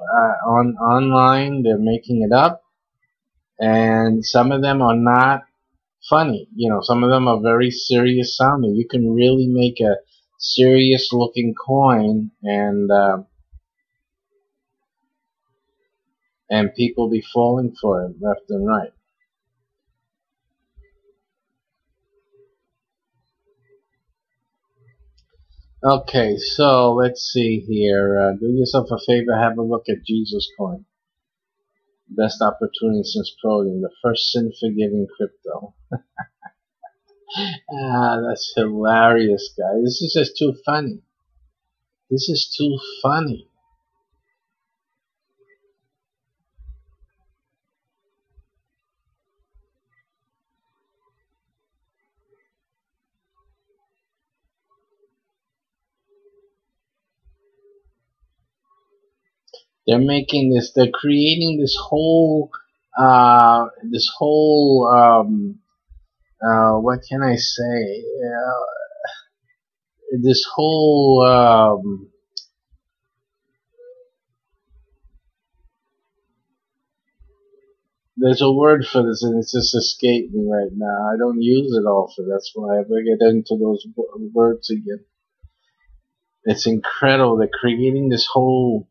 online. They're making it up, and some of them are not funny. You know, some of them are very serious sounding. You can really make a serious looking coin, and people be falling for it left and right. Okay, so let's see here. Do yourself a favor, have a look at Jesus coin. Best opportunity since proline, the first sin-forgiving crypto. That's hilarious, guys. This is just too funny. This is too funny. They're making this. They're creating this whole. What can I say? This whole. There's a word for this, and it's just escaped me right now. I don't use it often. That's why I better get into those words again. It's incredible. They're creating this whole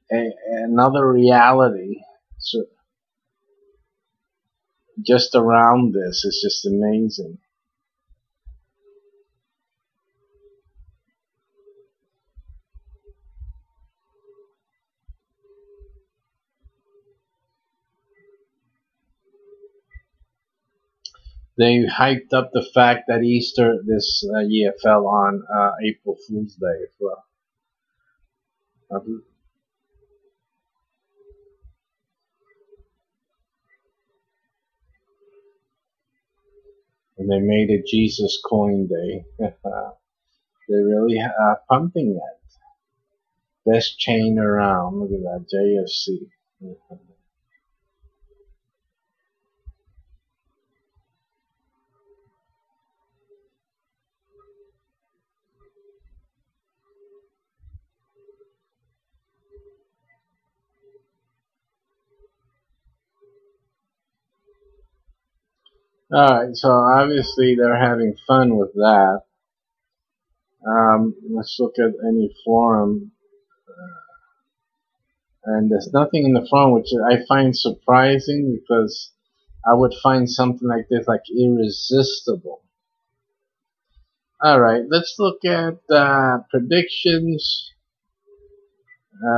another reality. So just around this, it's just amazing. They hyped up the fact that Easter this year fell on April Fool's Day as well. And they made it Jesus Coin Day. They're really pumping it. Best chain around. Look at that, JFC. Alright, so obviously they're having fun with that. Let's look at any forum. And there's nothing in the forum which I find surprising, because I would find something like this like irresistible. Alright, let's look at predictions.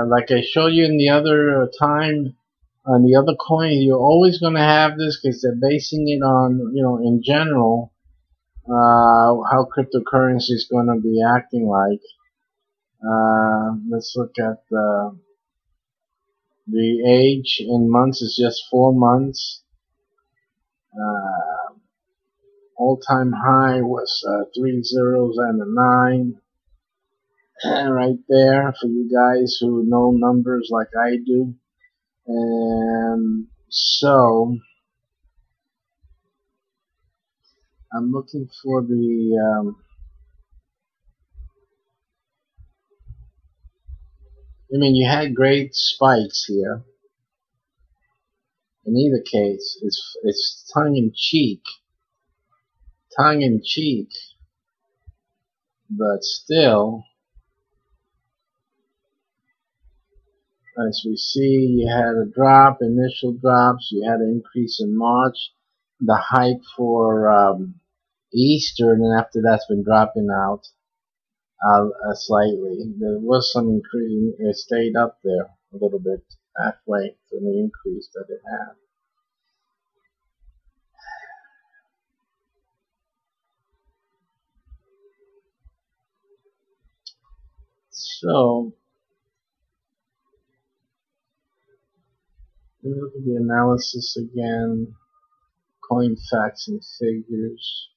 Like I showed you in the other time, on the other coin, you're always going to have this because they're basing it on, in general, how cryptocurrency is going to be acting like. Let's look at the age in months is just 4 months. All-time high was 3 zeros and a 9. Right there for you guys who know numbers like I do. And so I'm looking for the you had great spikes here. In either case, it's tongue in cheek, but still, as we see, you had a drop, initial drops, you had an increase in March, the hype for Easter, and then after that's been dropping out slightly. There was some increase, it stayed up there a little bit, halfway from the increase that it had. So, let me look at the analysis again. Coin facts and figures.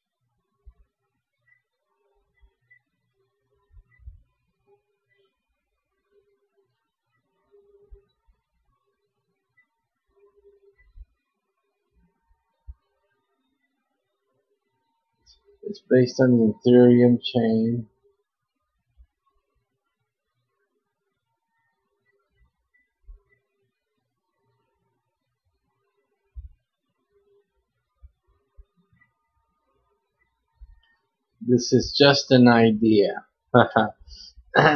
It's based on the Ethereum chain. This is just an idea.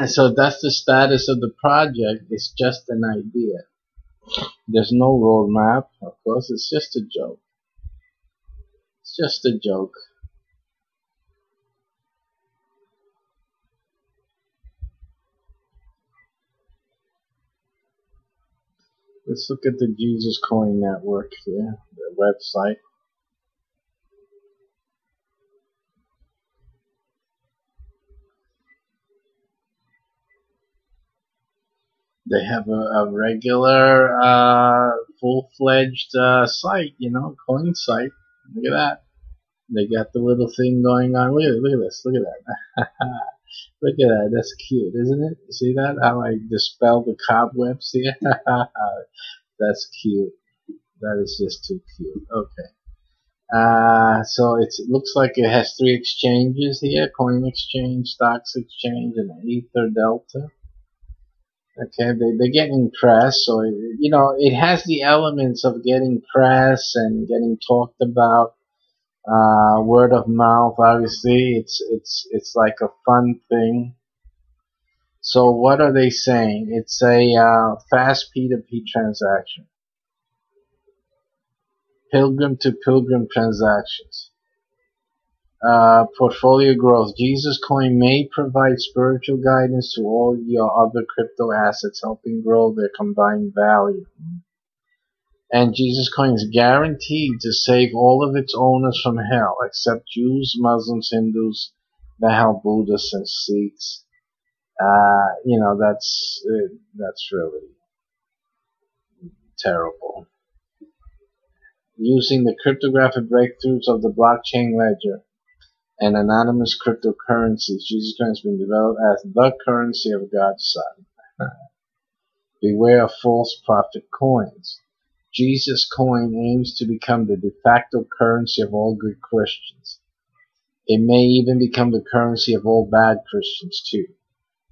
So that's the status of the project. It's just an idea. There's no roadmap, of course. It's just a joke. It's just a joke. Let's look at the Jesus Coin Network here, their website. They have a regular, full-fledged site, coin site. Look at that. They got the little thing going on. Look at this. Look at that. Look at that. That's cute, isn't it? You see that? How I dispel the cobwebs here? That's cute. That is just too cute. Okay. So it looks like it has 3 exchanges here: Coin Exchange, Stocks Exchange, and Ether Delta. Okay, they're getting press, so it has the elements of getting press and getting talked about. Word of mouth, obviously, it's like a fun thing. So what are they saying? It's a fast P2P transaction, pilgrim to pilgrim transactions. Portfolio growth. Jesus Coin may provide spiritual guidance to all your other crypto assets, helping grow their combined value. And Jesus Coin is guaranteed to save all of its owners from hell, except Jews, Muslims, Hindus, Bahal Buddhists, and Sikhs. That's really terrible. Using the cryptographic breakthroughs of the blockchain ledger and anonymous cryptocurrencies, Jesus Coin has been developed as the currency of God's Son. Beware of false prophet coins. Jesus Coin aims to become the de facto currency of all good Christians. It may even become the currency of all bad Christians too.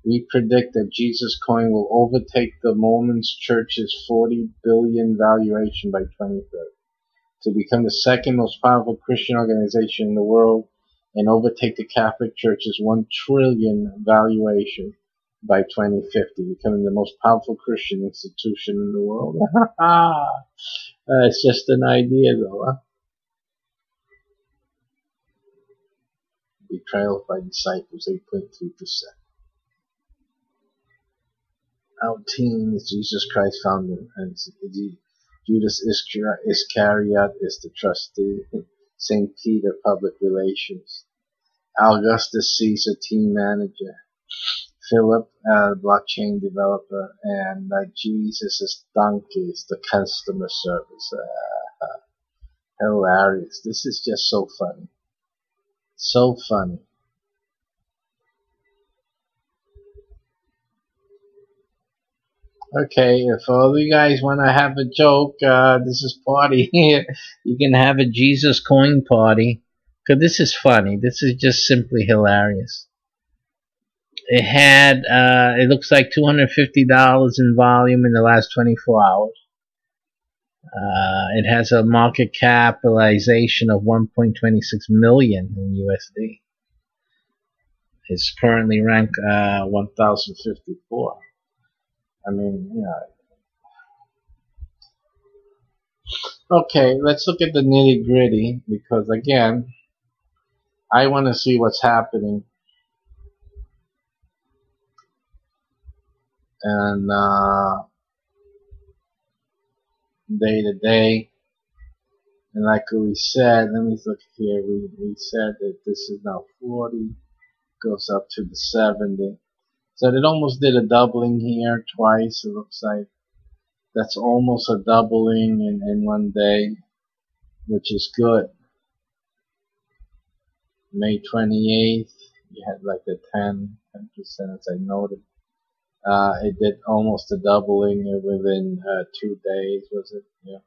We predict that Jesus Coin will overtake the Mormon Church's $40 billion valuation by 2030, to become the second most powerful Christian organization in the world, and overtake the Catholic Church's $1 trillion valuation by 2050, becoming the most powerful Christian institution in the world. It's just an idea, though. Huh? Betrayal by disciples, 8.3%. Our team is Jesus Christ founder, and Judas Iscariot is the trustee. St. Peter, public relations. Augustus Caesar, team manager. Philip, blockchain developer, and Jesus' donkey is the customer service. Hilarious. This is just so funny. So funny. Okay, if all you guys want to have a joke, this is party here. You can have a Jesus Coin party. Because this is funny. This is just simply hilarious. It had, it looks like $250 in volume in the last 24 hours. It has a market capitalization of 1.26 million in USD. It's currently ranked 1054. I mean, Okay, let's look at the nitty gritty, because again, I want to see what's happening. And day to day, and like we said, let me look here. We said that this is now 40, goes up to the 70. So it almost did a doubling here twice. It looks like that's almost a doubling in one day, which is good. May 28th, you had like the 10% as I noted. It did almost a doubling within 2 days, was it? Yeah.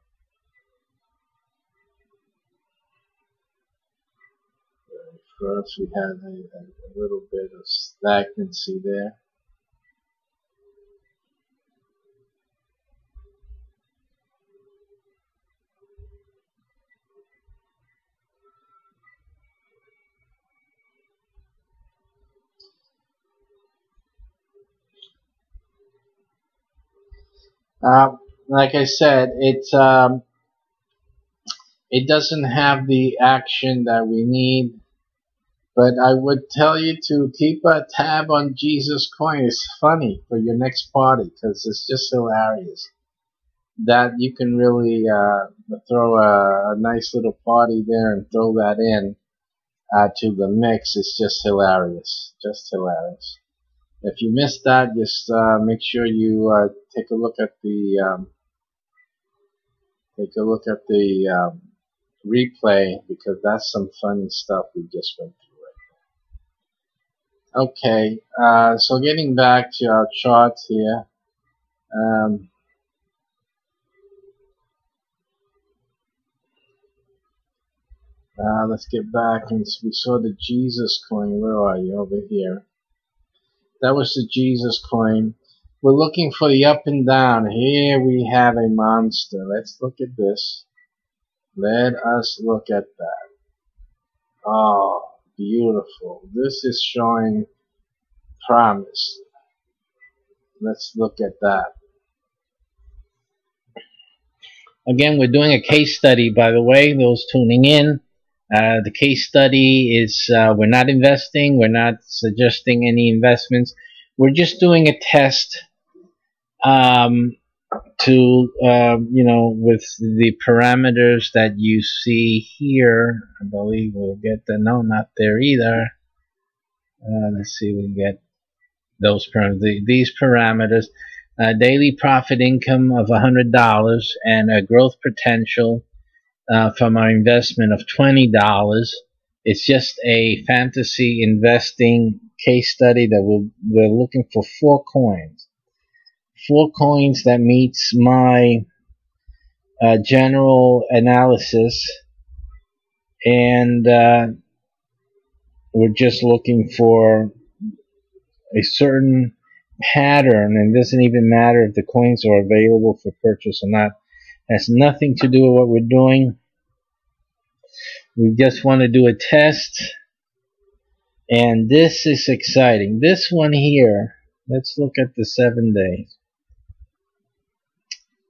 First, we had a little bit of stagnancy there. Like I said, it doesn't have the action that we need, but I would tell you to keep a tab on Jesus Coin. It's funny for your next party, because it's just hilarious that you can really throw a nice little party there and throw that in to the mix. It's just hilarious, just hilarious. If you missed that, just make sure you take a look at the replay, because that's some funny stuff we just went through. Okay, so getting back to our charts here. Let's get back, and we saw the Jesus coin. Where are you? Over here. That was the Jesus coin. We're looking for the up and down. Here we have a monster. Let's look at this. Let us look at that. Oh, beautiful. This is showing promise. Let's look at that. Again, we're doing a case study, by the way, those tuning in. The case study is, we're not investing, we're not suggesting any investments. We're just doing a test with the parameters that you see here. I believe we'll get the, no, not there either. Let's see, we get those parameters. These parameters, daily profit income of $100 and a growth potential from our investment of $20. It's just a fantasy investing case study that we're looking for 4 coins. 4 coins that meets my general analysis, and we're just looking for a certain pattern, and it doesn't even matter if the coins are available for purchase or not. It has nothing to do with what we're doing. We just want to do a test, and this is exciting. This one here, let's look at the 7 days.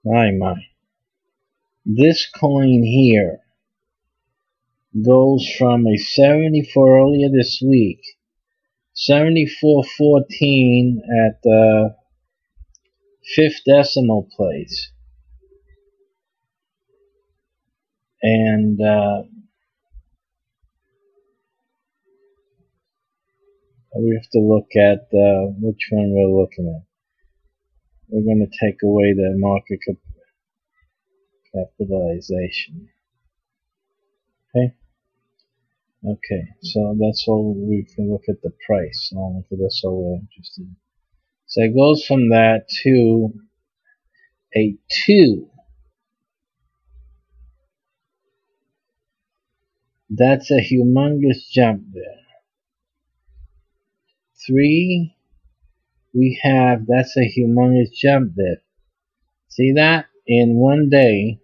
My. This coin here goes from a 74 earlier this week, 74.14 at the 5th decimal place, and we have to look at which one we're looking at. We're going to take away the market capitalization. Okay, so that's all. We can look at the price only, because that's all we're interested in. So it goes from that to a 2. That's a humongous jump there. 3, we have, that's a humongous jump there. See that? In 1 day,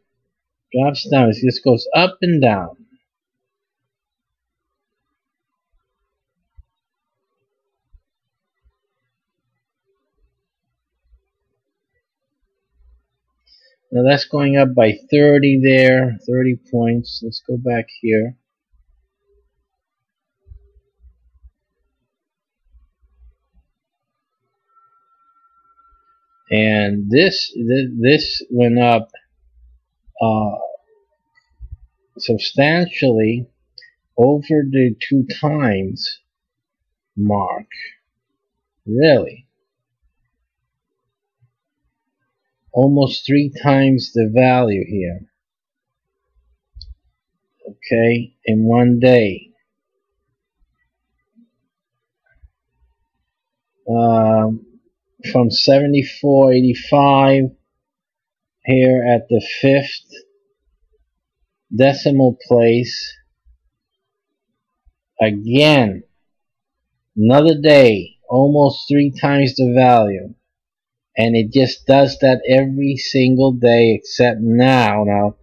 drops down. It just goes up and down. Now that's going up by 30 there, 30 points. Let's go back here. And this went up substantially over the 2 times mark. Really. Almost 3 times the value here. Okay, in 1 day. From 74.85 here at the 5th decimal place. Again, another day, almost 3 times the value. And it just does that every single day except now. Now,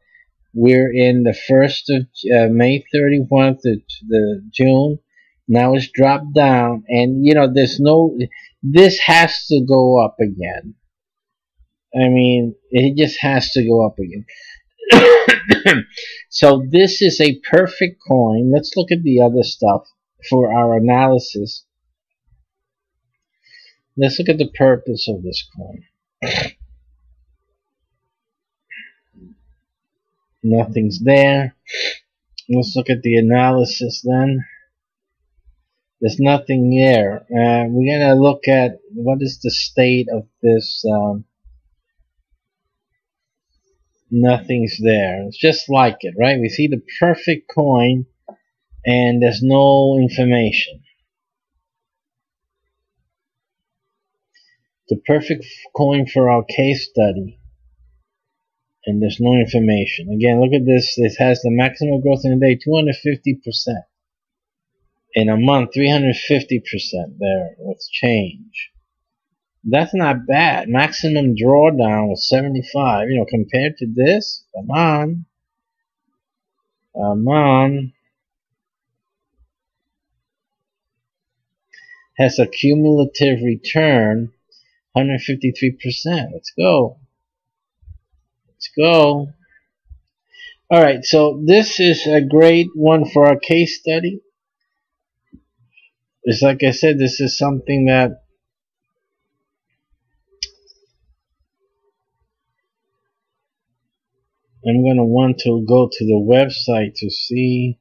we're in the 1st of May 31st to the June. Now it's dropped down, and there's no, this has to go up again. I mean, it just has to go up again. So this is a perfect coin. Let's look at the other stuff for our analysis. Let's look at the purpose of this coin. Nothing's there. Let's look at the analysis then. There's nothing there. We're going to look at what is the state of this nothing's there. It's just like it, right? We see the perfect coin and there's no information. The perfect coin for our case study, and there's no information. Again, look at this. This has the maximum growth in a day, 250%. In a month, 350% there with change. That's not bad. Maximum drawdown was 75. You know, compared to this, come on. Come on. Has a cumulative return, 153%. Let's go. Let's go. Alright, so this is a great one for our case study. It's like I said, this is something that I'm going to want to go to the website to see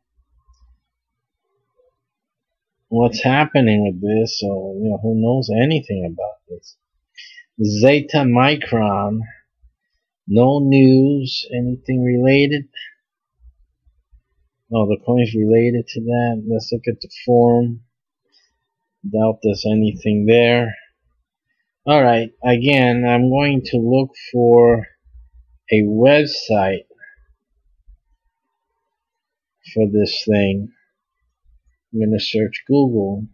what's happening with this. So, you know, who knows anything about this? Zeta Micron, no news, anything related? Oh, the coin's related to that. Let's look at the forum. Doubt there's anything there. Alright, again, I'm going to look for a website for this thing. I'm going to search Google.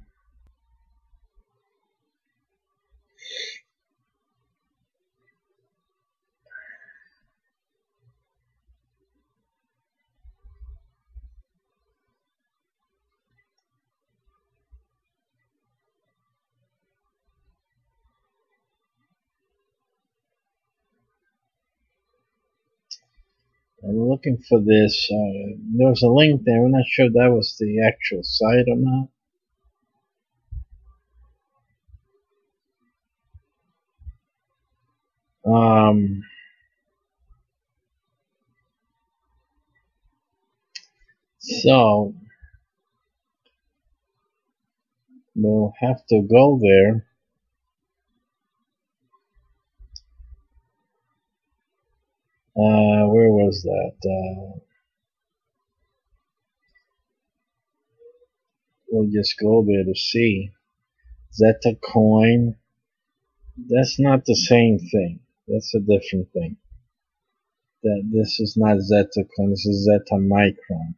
I'm looking for this. There was a link there. I'm not sure if that was the actual site or not. So we'll have to go there. Where was that? We'll just go there to see. Zeta Coin. That's not the same thing. That's a different thing. This is not Zeta Coin. This is Zeta Micron.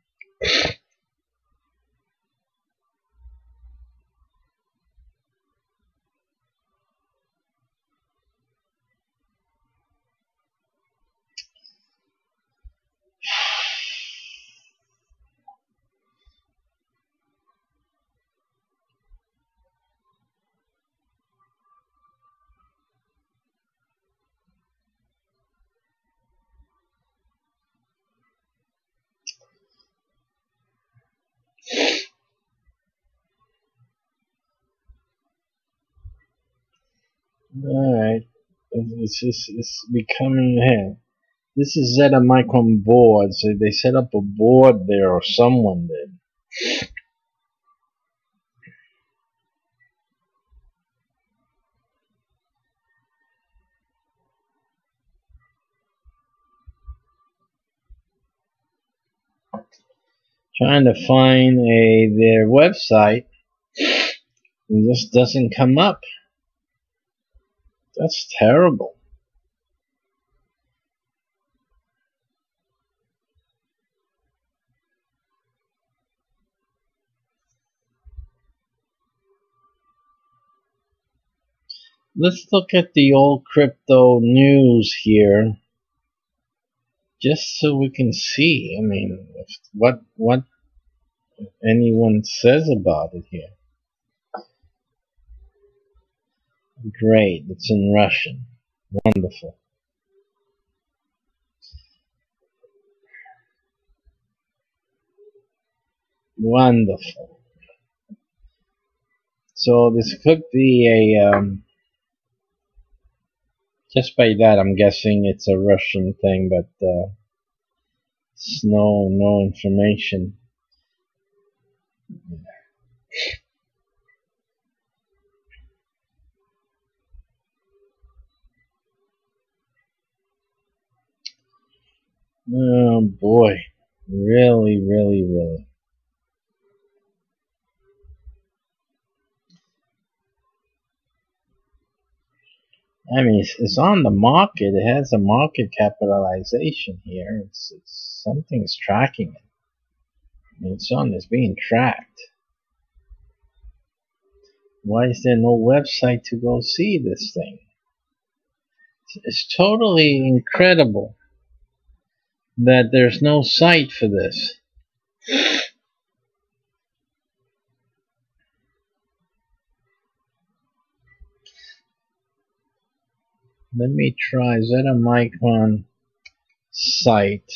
Alright. It's becoming ahead. This is Zeta Micron board. So they set up a board there, or someone did. Trying to find their website. It just doesn't come up. That's terrible. Let's look at the old crypto news here, just so we can see. I mean, what anyone says about it here. Great, it's in Russian. Wonderful. Wonderful. So this could be a just by that I'm guessing it's a Russian thing, but it's no information. Oh boy. Really, really, really. I mean, it's on the market. It has a market capitalization here. It's something's tracking it. I mean, it's being tracked. Why is there no website to go see this thing? It's totally incredible that there's no site for this. Let me try Zetamicron site.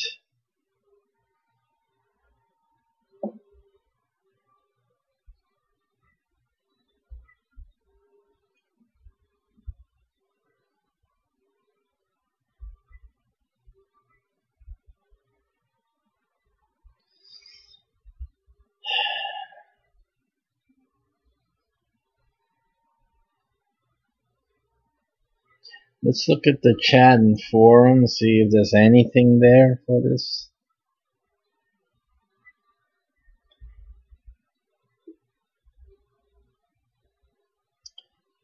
Let's look at the chat and forum, see if there's anything there for this.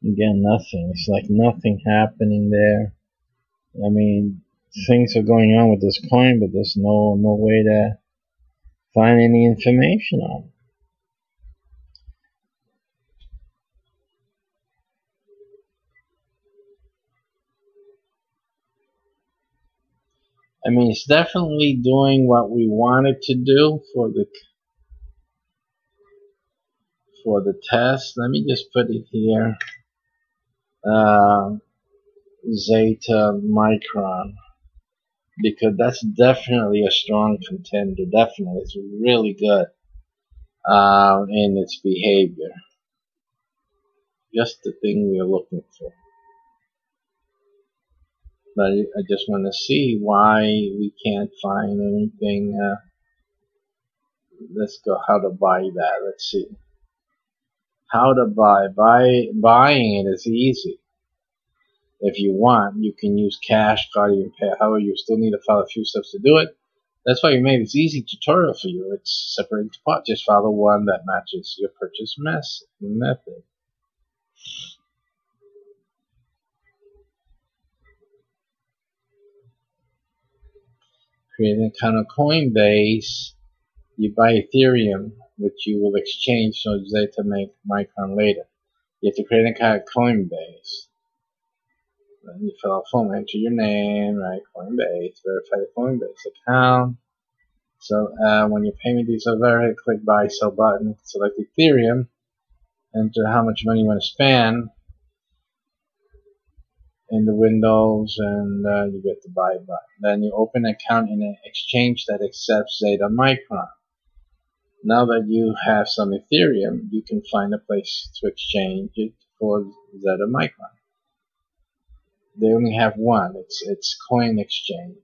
Again, nothing. It's like nothing happening there. I mean, things are going on with this coin, but there's no way to find any information on it. I mean, it's definitely doing what we want it to do for the test. Let me just put it here. Zeta Micron, because that's definitely a strong contender. Definitely, it's really good in its behavior. Just the thing we're looking for. But I just want to see why we can't find anything. Let's go how to buy that. Let's see. How to buy. Buying it is easy. If you want, you can use cash, card, you can pay. However, you still need to follow a few steps to do it. That's why we made this easy tutorial for you. It's separated into parts. Just follow one that matches your purchase method. Create an account on Coinbase. You buy Ethereum, which you will exchange so Zeta Micron later. You have to create an account at Coinbase. Then you fill out form, enter your name, right? Coinbase, verify the Coinbase account. So when your payment details are verified, click buy, sell button, select Ethereum, enter how much money you want to spend in the windows, and you get the buy button. Then you open an account in an exchange that accepts Zeta Micron. Now that you have some Ethereum, you can find a place to exchange it for Zeta Micron. They only have one. It's Coin Exchange.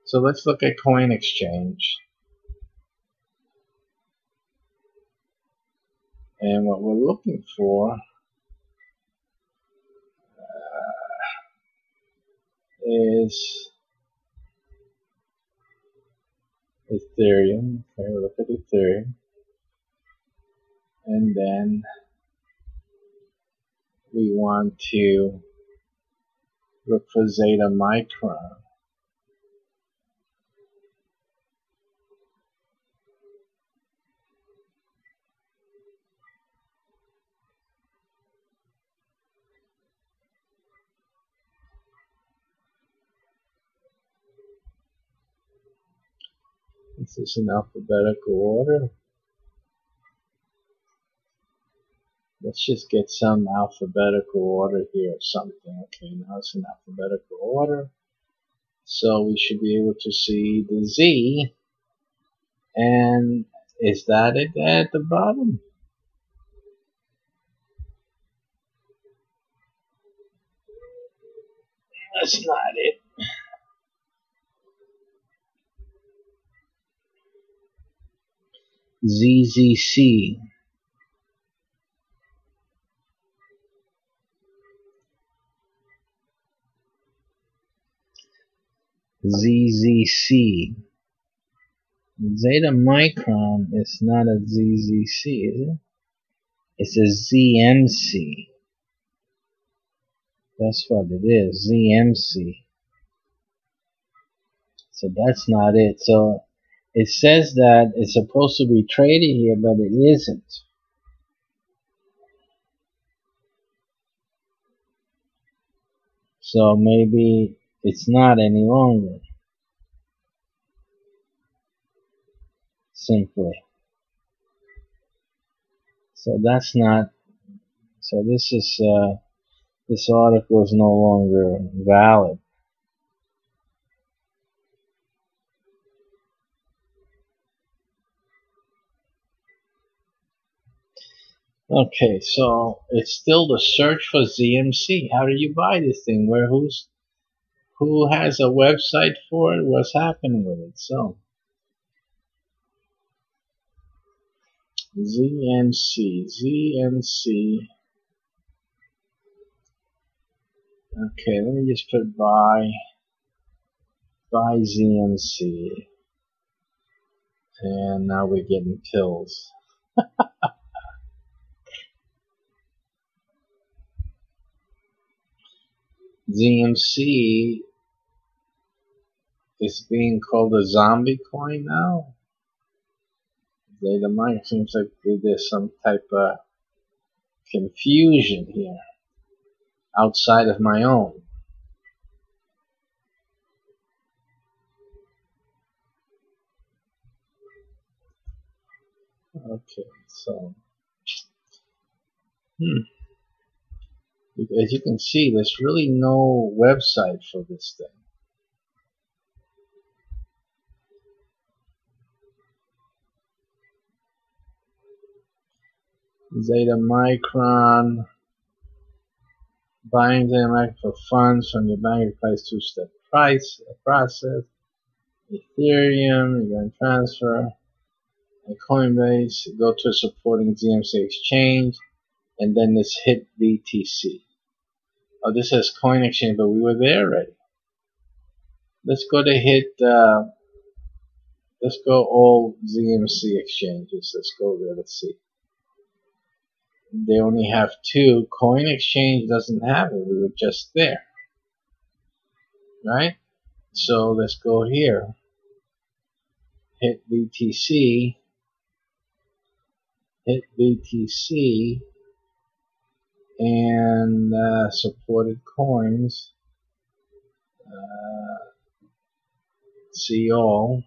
So let's look at Coin Exchange. And what we're looking for is Ethereum. Okay, we'll look at Ethereum. And then we want to look for Zeta Micron. This is in alphabetical order. Let's just get some alphabetical order here or something. Okay, now it's in alphabetical order. So we should be able to see the Z. And is that it at the bottom? That's not it. ZZC. ZZC. Zeta Micron is not a ZZC, is it? It's a ZMC. That's what it is, ZMC. So that's not it. So it says that it's supposed to be traded here, but it isn't. So maybe it's not any longer. Simply. So that's not. So this is this article is no longer valid. Okay, so it's still the search for ZMC. How do you buy this thing? Who has a website for it? What's happening with it? So ZMC. Okay, let me just put buy ZMC, and now we're getting pills. ZMC is being called a zombie coin now. Zeta Micron seems like there's some type of confusion here outside of my own. Okay, so as you can see, there's really no website for this thing. Zeta Micron, buying Zeta Micron for funds from your bank requires two-step process. Ethereum, you're going to transfer. And Coinbase, go to a supporting ZMC exchange, and then this hit BTC. Oh, this says Coin Exchange, but we were there already. Let's go to hit. Let's go all ZMC exchanges. Let's go there. Let's see. They only have two. Coin Exchange doesn't have it. We were just there, right? So let's go here. Hit BTC. Hit BTC. And supported coins. See all.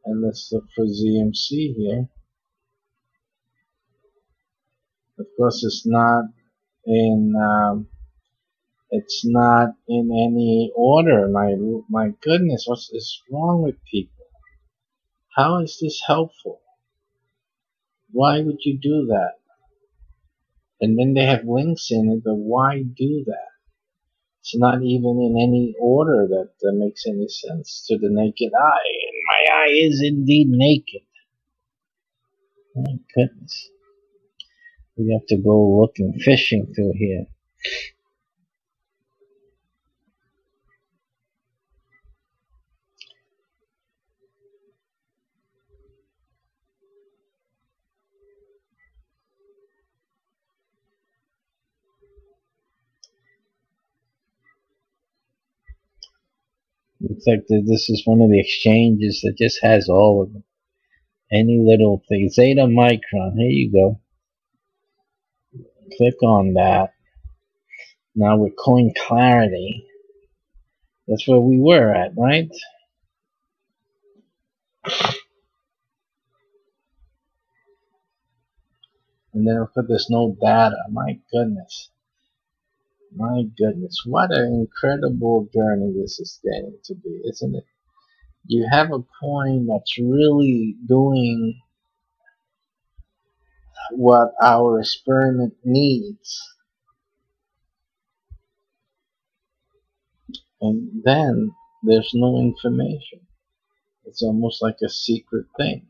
And let's look for ZMC here. Of course, it's not in any order. My goodness, what is wrong with people? How is this helpful? Why would you do that? And then they have links in it, but why do that? It's not even in any order that makes any sense to the naked eye. And my eye is indeed naked. My goodness. We have to go looking, fishing through here. Looks like this is one of the exchanges that just has all of them. Any little thing. Zeta Micron. Here you go. Click on that. Now with Coin Clarity. That's where we were at, right? And then of course there's no data. My goodness. My goodness. What an incredible journey this is getting to be, isn't it? You have a coin that's really doing what our experiment needs. And then there's no information. It's almost like a secret thing.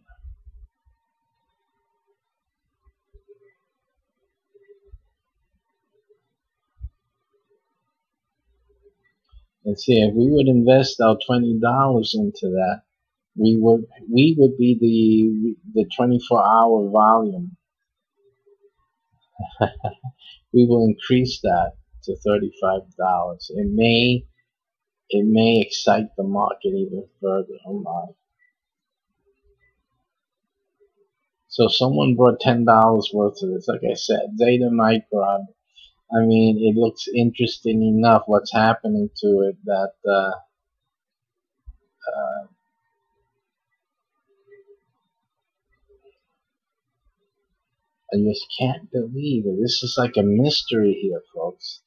And see, if we would invest our $20 into that, we would be the 24-hour volume. We will increase that to $35. It may excite the market even further. Oh my. So someone brought $10 worth of this. Like I said, Zeta Micron. I mean, it looks interesting enough what's happening to it that I just can't believe it. This is like a mystery here, folks.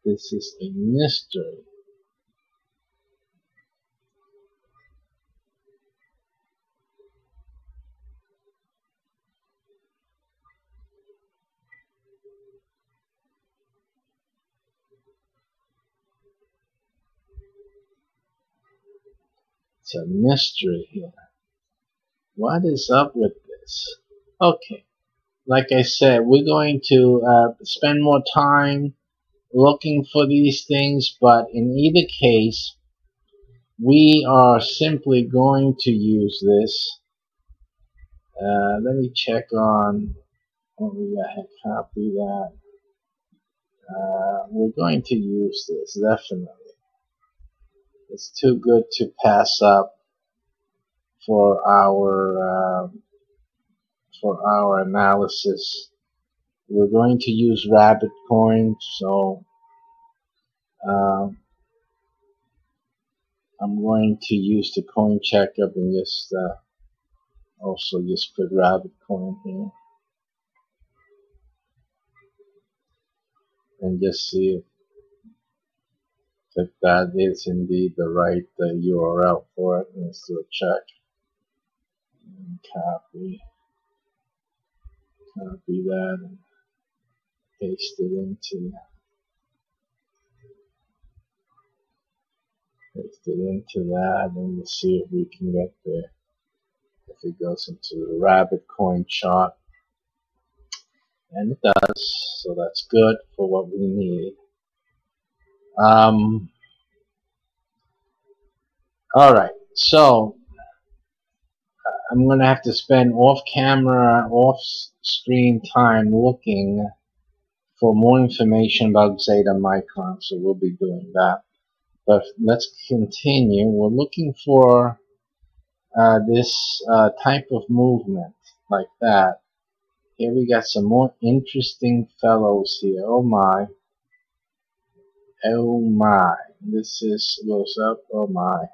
This is a mystery. It's a mystery here. What is up with this? Okay, like I said, we're going to spend more time looking for these things, but in either case, we are simply going to use this. Let me check on what we got. Copy that. We're going to use this, definitely. It's too good to pass up for our analysis. We're going to use Rabbit Coin, so I'm going to use the coin checkup and just also just put Rabbit Coin here and just see if that is indeed the right URL for it. Let's do a check. And copy that and paste it into that, and we'll see if we can get there. If it goes into the Rabbit Coin chart, and it does, so that's good for what we need. Alright, so I'm going to have to spend off-camera, off-screen time looking for more information about Zeta Micron, so we'll be doing that. But let's continue. We're looking for this type of movement like that. Here we got some more interesting fellows here. Oh my. Oh my. This goes up. Oh my.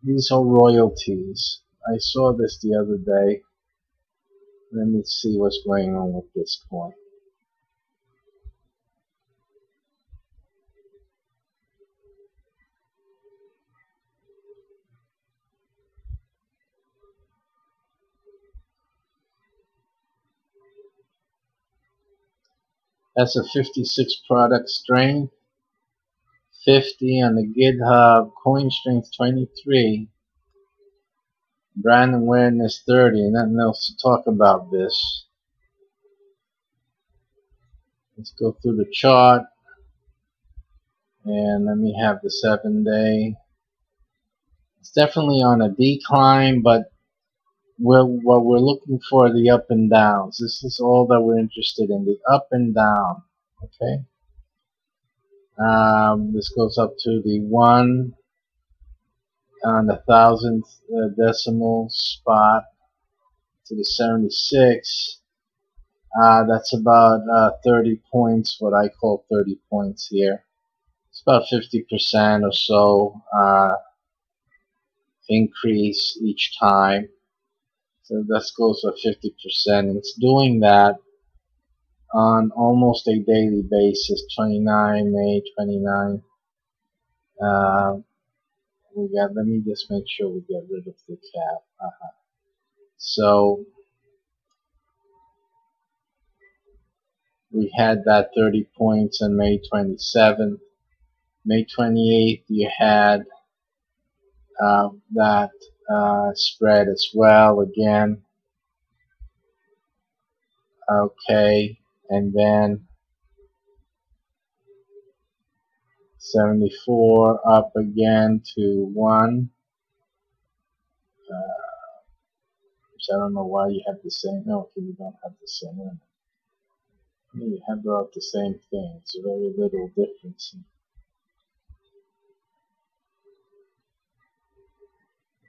These are royalties. I saw this the other day. Let me see what's going on with this coin. That's a 56 product strength, 50 on the GitHub, coin strength 23, brand awareness 30, nothing else to talk about this. Let's go through the chart, and let me have the 7-day. It's definitely on a decline, but what we're looking for are the up and downs. This is all that we're interested in, the up and down. Okay. This goes up to the 1 on the 1,000th decimal spot to the 76. That's about 30 points, what I call 30 points here. It's about 50% or so increase each time. So that goes for 50%. And it's doing that on almost a daily basis. 29 May 29. Let me just make sure we get rid of the cap. So we had that 30 points on May 27th. May 28th you had that spread as well again. Okay, and then 74 up again to 1. Which I don't know why you have the same. No, okay, you don't have the same one. You have about the same thing. It's a very little difference.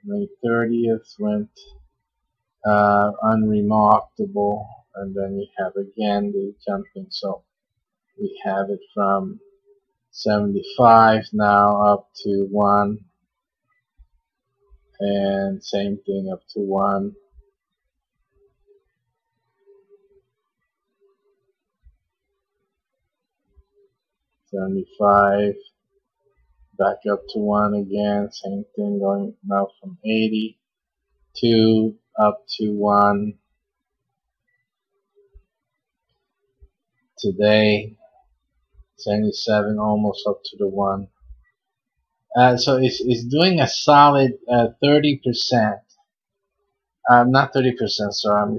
May 30th went unremarkable, and then you have again the jumping. So we have it from 75 now up to 1, and same thing up to 1. $75 back up to 1 again, same thing, going now from 82 up to 1 today, 77 almost up to the 1. So it's doing a solid 30%. Not 30%, sorry,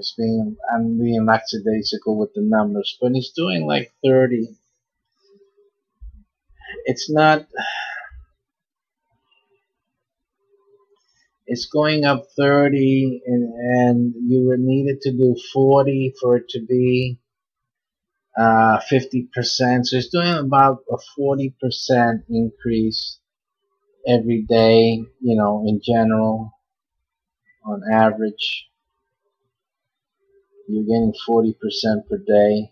I'm being lackadaisical with the numbers, but it's doing like 30. It's not. It's going up 30, and you were needed to do 40 for it to be 50%. So it's doing about a 40% increase every day, you know, in general. On average, you're getting 40% per day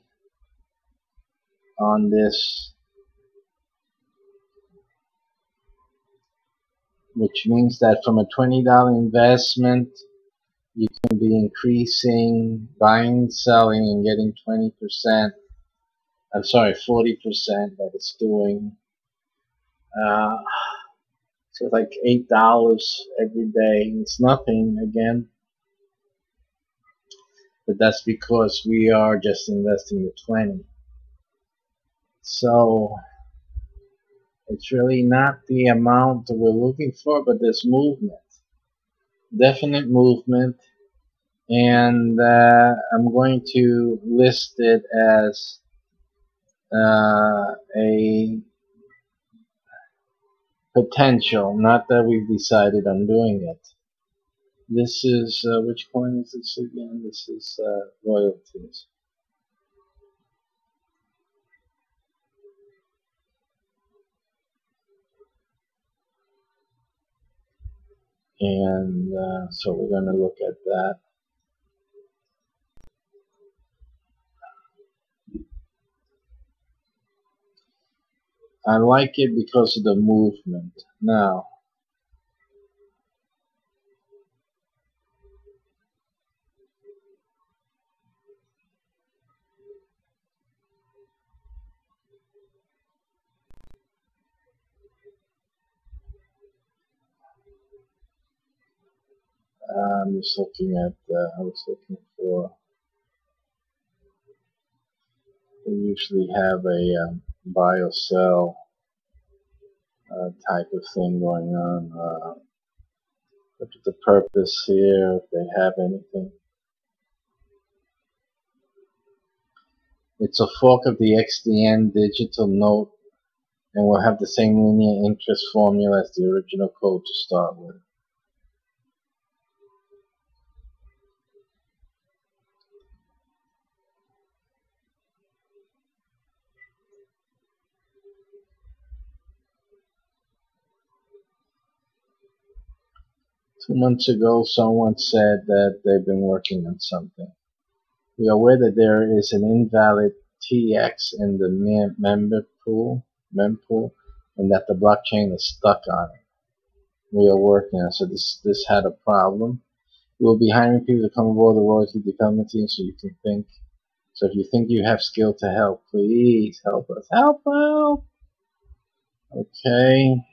on this, which means that from a $20 investment, you can be increasing, buying, selling, and getting 20%. I'm sorry, 40% that it's doing. So it's like $8 every day. It's nothing again, but that's because we are just investing the 20. So it's really not the amount that we're looking for, but there's movement, definite movement, and I'm going to list it as a potential, not that we've decided on doing it. This is, which coin is this again? This is royalties. And so we're going to look at that. I like it because of the movement. Now, I'm just looking at, I was looking for, they usually have a buy or sell type of thing going on. Look at the purpose here, if they have anything. It's a fork of the XDN digital note, and will have the same linear interest formula as the original code to start with. Two months ago, someone said that they've been working on something. We are aware that there is an invalid TX in the mempool, and that the blockchain is stuck on it. We are working on it. So this had a problem. We will be hiring people to come aboard the royalty development team, so you can think. So if you think you have skill to help, please help us. Help! Okay.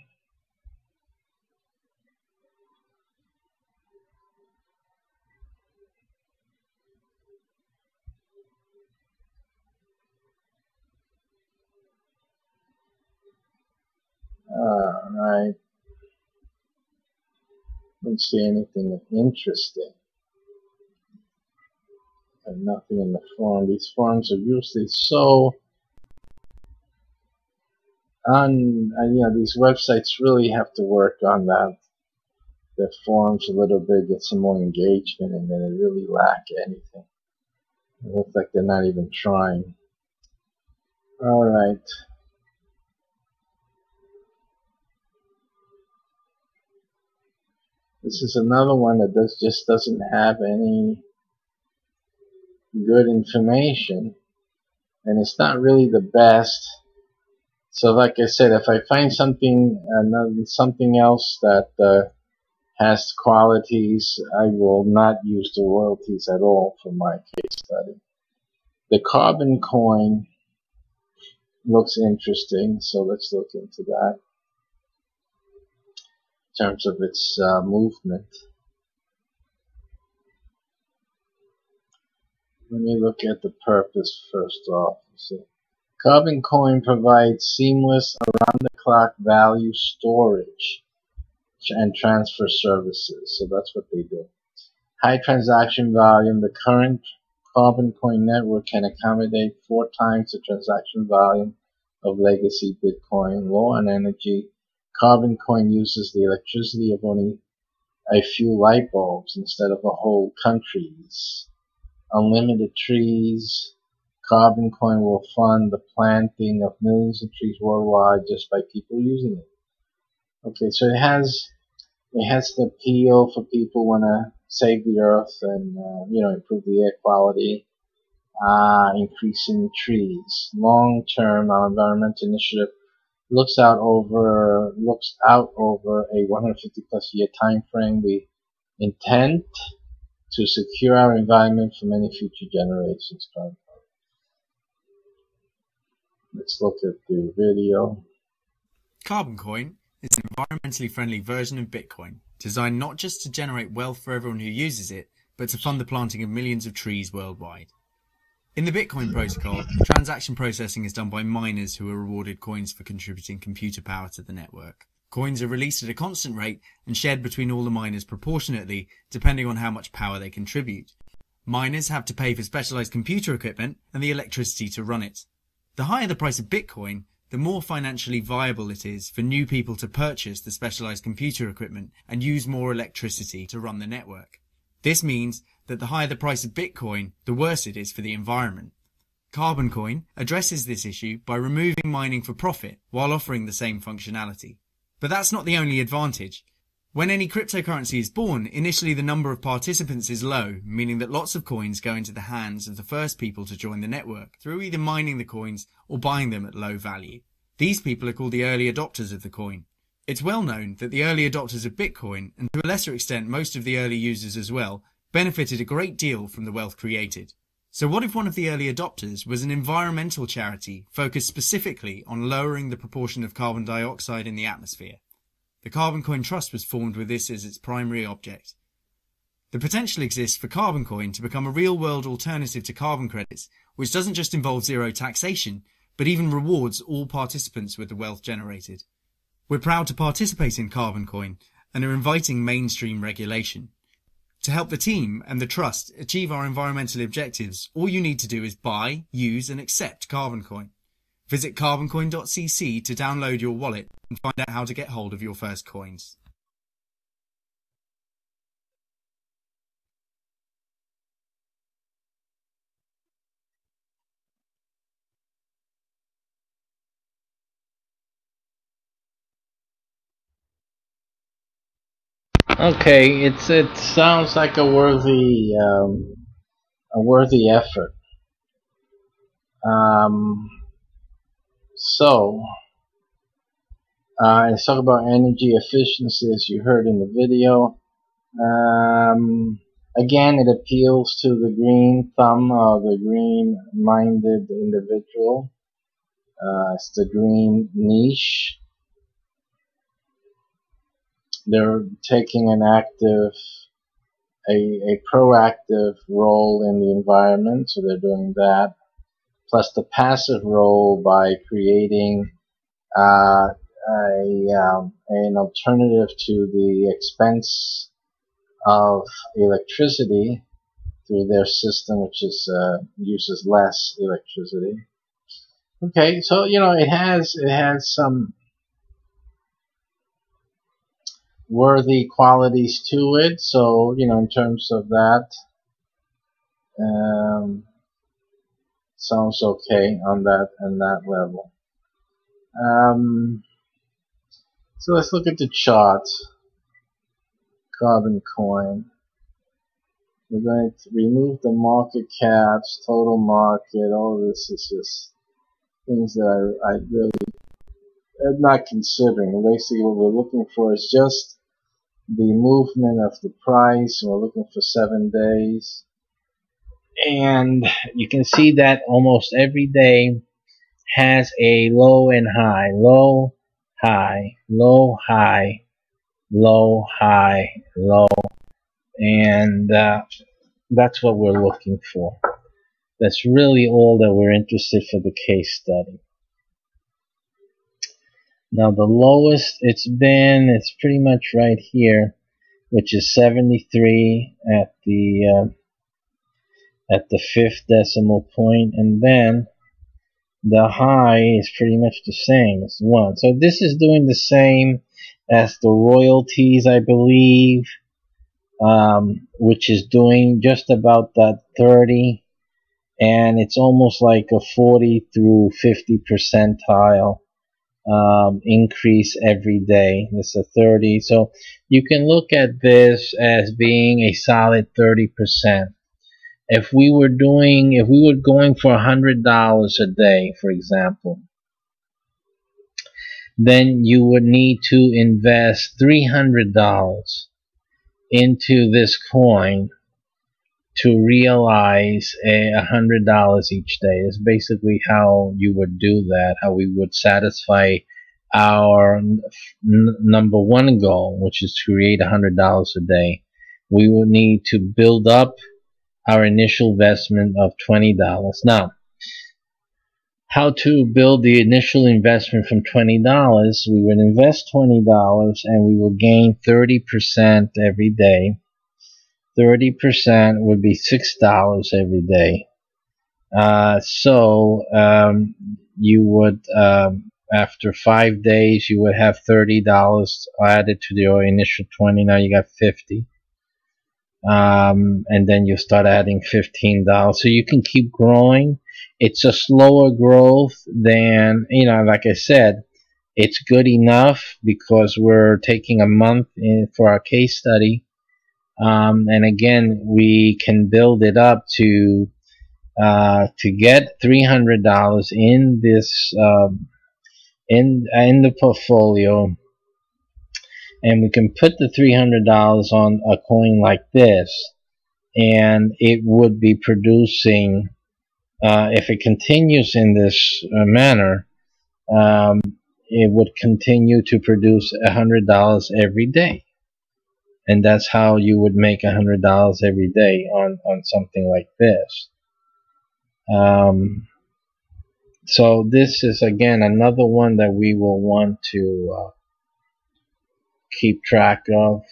Alright. Don't see anything interesting. and nothing in the forum. These forums are usually so these websites really have to work on that. The forums a little bit, get some more engagement, and then they really lack anything. It looks like they're not even trying. Alright. This is another one that just doesn't have any good information, and it's not really the best. So like I said, if I find something else that has qualities, I will not use the royalties at all for my case study. The carbon coin looks interesting, so let's look into that in terms of its movement. Let me look at the purpose first off. So, Carbon coin provides seamless around-the-clock value storage and transfer services. So that's what they do. High transaction volume. The current Carbon coin network can accommodate 4 times the transaction volume of legacy Bitcoin. Low on energy. Carbon coin uses the electricity of only a few light bulbs instead of a whole country's. Unlimited trees. Carbon coin will fund the planting of millions of trees worldwide just by people using it. Okay, so it has the appeal for people who want to save the earth and improve the air quality, increasing trees. Long-term, our environmental initiative looks out over a 150+ year time frame. We intend to secure our environment for many future generations. Let's look at the video. Carbon Coin is an environmentally friendly version of Bitcoin, designed not just to generate wealth for everyone who uses it, but to fund the planting of millions of trees worldwide. In the Bitcoin protocol, transaction processing is done by miners who are rewarded coins for contributing computer power to the network. Coins are released at a constant rate and shared between all the miners proportionately, depending on how much power they contribute. Miners have to pay for specialized computer equipment and the electricity to run it. The higher the price of Bitcoin, the more financially viable it is for new people to purchase the specialized computer equipment and use more electricity to run the network. This means that the higher the price of Bitcoin, the worse it is for the environment. Carbon Coin addresses this issue by removing mining for profit while offering the same functionality. But that's not the only advantage. When any cryptocurrency is born, initially the number of participants is low, meaning that lots of coins go into the hands of the first people to join the network through either mining the coins or buying them at low value. These people are called the early adopters of the coin. It's well known that the early adopters of Bitcoin, and to a lesser extent most of the early users as well, benefited a great deal from the wealth created. So what if one of the early adopters was an environmental charity focused specifically on lowering the proportion of carbon dioxide in the atmosphere? The Carbon Coin Trust was formed with this as its primary object. The potential exists for Carbon Coin to become a real-world alternative to carbon credits, which doesn't just involve zero taxation, but even rewards all participants with the wealth generated. We're proud to participate in Carbon Coin and are inviting mainstream regulation. To help the team and the trust achieve our environmental objectives, all you need to do is buy, use and accept Carbon Coin. Visit carboncoin.cc to download your wallet and find out how to get hold of your first coins. Okay, it sounds like a worthy effort. Let's talk about energy efficiency, as you heard in the video. Again, it appeals to the green thumb or the green-minded individual. It's the green niche. They're taking a proactive role in the environment, so they're doing that. Plus the passive role by creating an alternative to the expense of electricity through their system, which is uses less electricity. Okay, so it has some worthy qualities to it. So in terms of that, sounds okay on that level. So let's look at the chart. Carbon coin. We're going to remove the market caps, total market. All of this is just things that I really am not considering. Basically, what we're looking for is just the movement of the price. We're looking for 7 days. And you can see that almost every day has a low and high, low, high, low, high, low, high, low, and that's what we're looking for. That's really all that we're interested for the case study. Now the lowest it's pretty much right here, which is 73 at the 5th decimal point, and then the high is pretty much the same as 1. So this is doing the same as the royalties, I believe, which is doing just about that 30, and it's almost like a 40 through 50 percentile increase every day. It's a 30, so you can look at this as being a solid 30%. If we were going for $100 a day, for example, then you would need to invest $300 into this coin to realize $100 each day. It's basically how you would do that, how we would satisfy our number one goal, which is to create $100 a day. We would need to build up our initial investment of $20. Now, how to build the initial investment from $20? We would invest $20 and we will gain 30% every day. 30% would be $6 every day. So you would, after 5 days, you would have $30 added to your initial 20. Now you got 50. And then you start adding $15. So you can keep growing. It's a slower growth than, like I said, it's good enough because we're taking a month for our case study. And again, we can build it up to get $300 in this, in the portfolio. And we can put the $300 on a coin like this, and it would be producing, if it continues in this manner, it would continue to produce $100 every day. And that's how you would make $100 every day on something like this. So this is, again, another one that we will want to keep track of.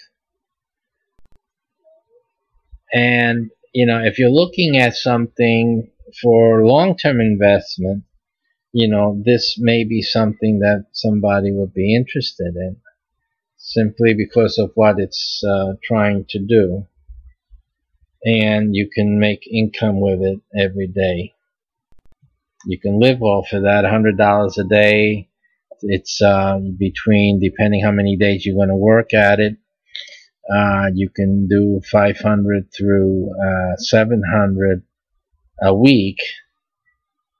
And if you're looking at something for long-term investment, this may be something that somebody would be interested in, simply because of what it's trying to do, and you can make income with it every day. You can live off of that. $100 a day. It's between, depending how many days you're going to work at it, you can do 500 through 700 a week.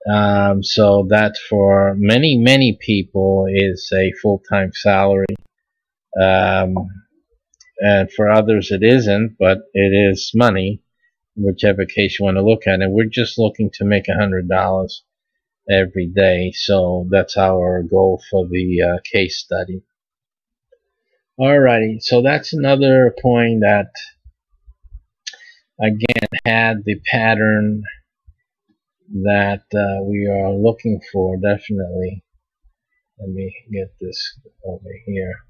So that for many people is a full-time salary. And for others it isn't, but it is money, whichever case you want to look at it. We're just looking to make $100 every day, so that's our goal for the case study. Alrighty, so that's another coin that, again, had the pattern that we are looking for, definitely. Let me get this over here.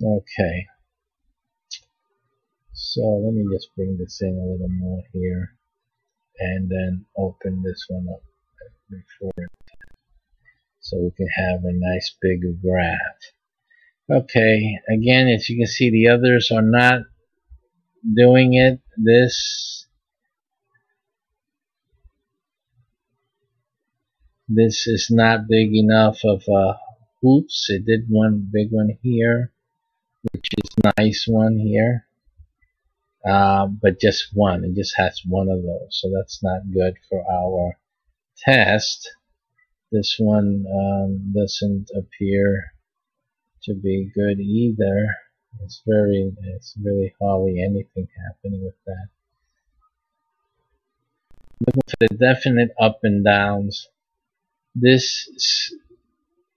Okay. So let me just bring this in a little more here, and then open this one up before it, so we can have a nice big graph. Okay, again, as you can see, the others are not doing it. This is not big enough of a hoops. It did one big one here, which is nice one here, but just one. It just has one of those, so that's not good for our test. This one doesn't appear to be good either. It's really hardly anything happening with that. Looking for the definite up and downs. This,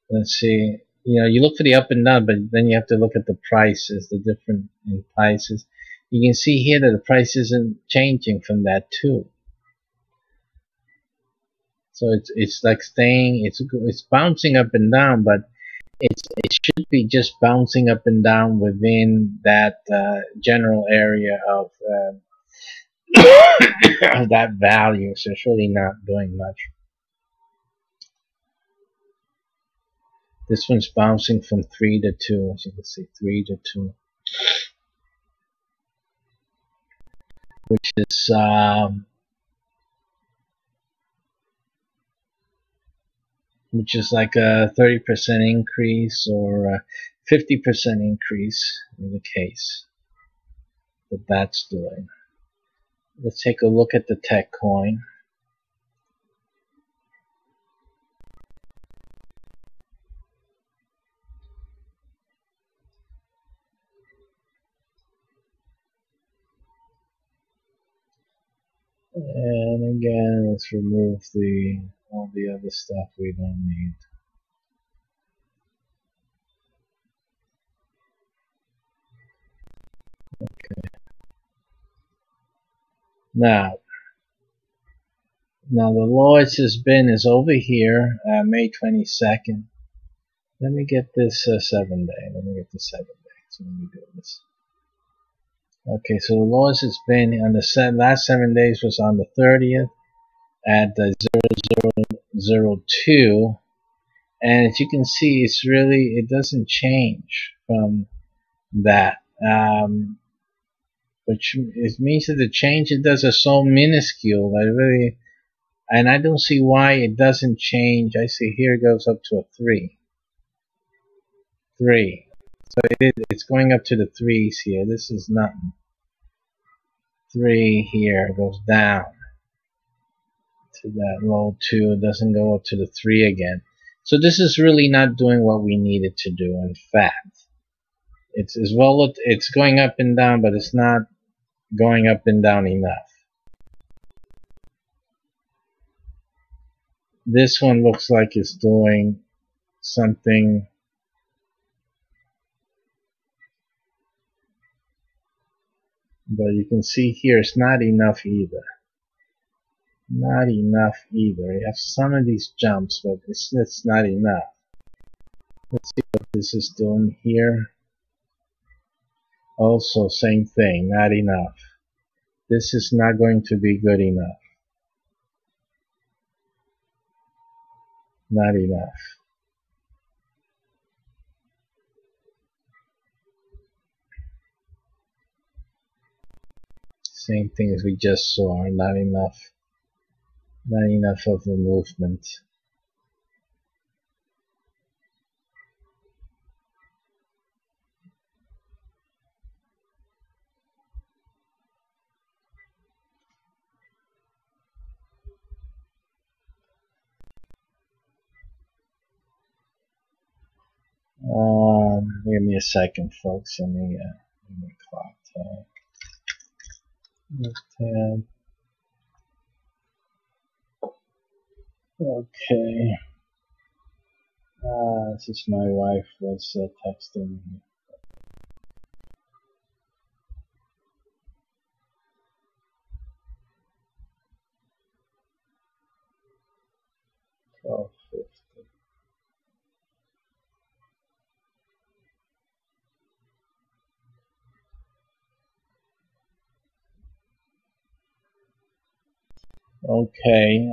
let's see, you look for the up and down, but then you have to look at the prices, the different prices. You can see here that the price isn't changing from that too. So it's like staying, it's bouncing up and down, but it should be just bouncing up and down within that general area of of that value. So it's really not doing much. This one's bouncing from 3 to 2, as you can see, 3 to 2, which is like a 30% increase or a 50% increase in the case that that's doing. Let's take a look at the tech coin. And again, let's remove all the other stuff we don't need. Okay. Now the lowest has been is over here, May 22nd. Let me get this 7 day. Let me get the 7 day. So let me do this. Okay, so the lowest it's been on the last 7 days was on the 30th at 0002, and as you can see, it doesn't change from that, which it means that the change it does is so minuscule that and I don't see why it doesn't change. I see here it goes up to a 3. So it's going up to the 3s here. This is nothing. 3 here goes down to that low 2. It doesn't go up to the 3 again. So this is really not doing what we need it to do. In fact, it's going up and down, but it's not going up and down enough. This one looks like it's doing something. But you can see here it's not enough either. Not enough either. You have some of these jumps, but it's not enough. Let's see what this is doing here. Also, same thing, not enough. This is not going to be good enough. Not enough. Same thing as we just saw, not enough. Not enough of a movement. Give me a second, folks. Let me clock time. Okay. This is my wife was texting me. Okay,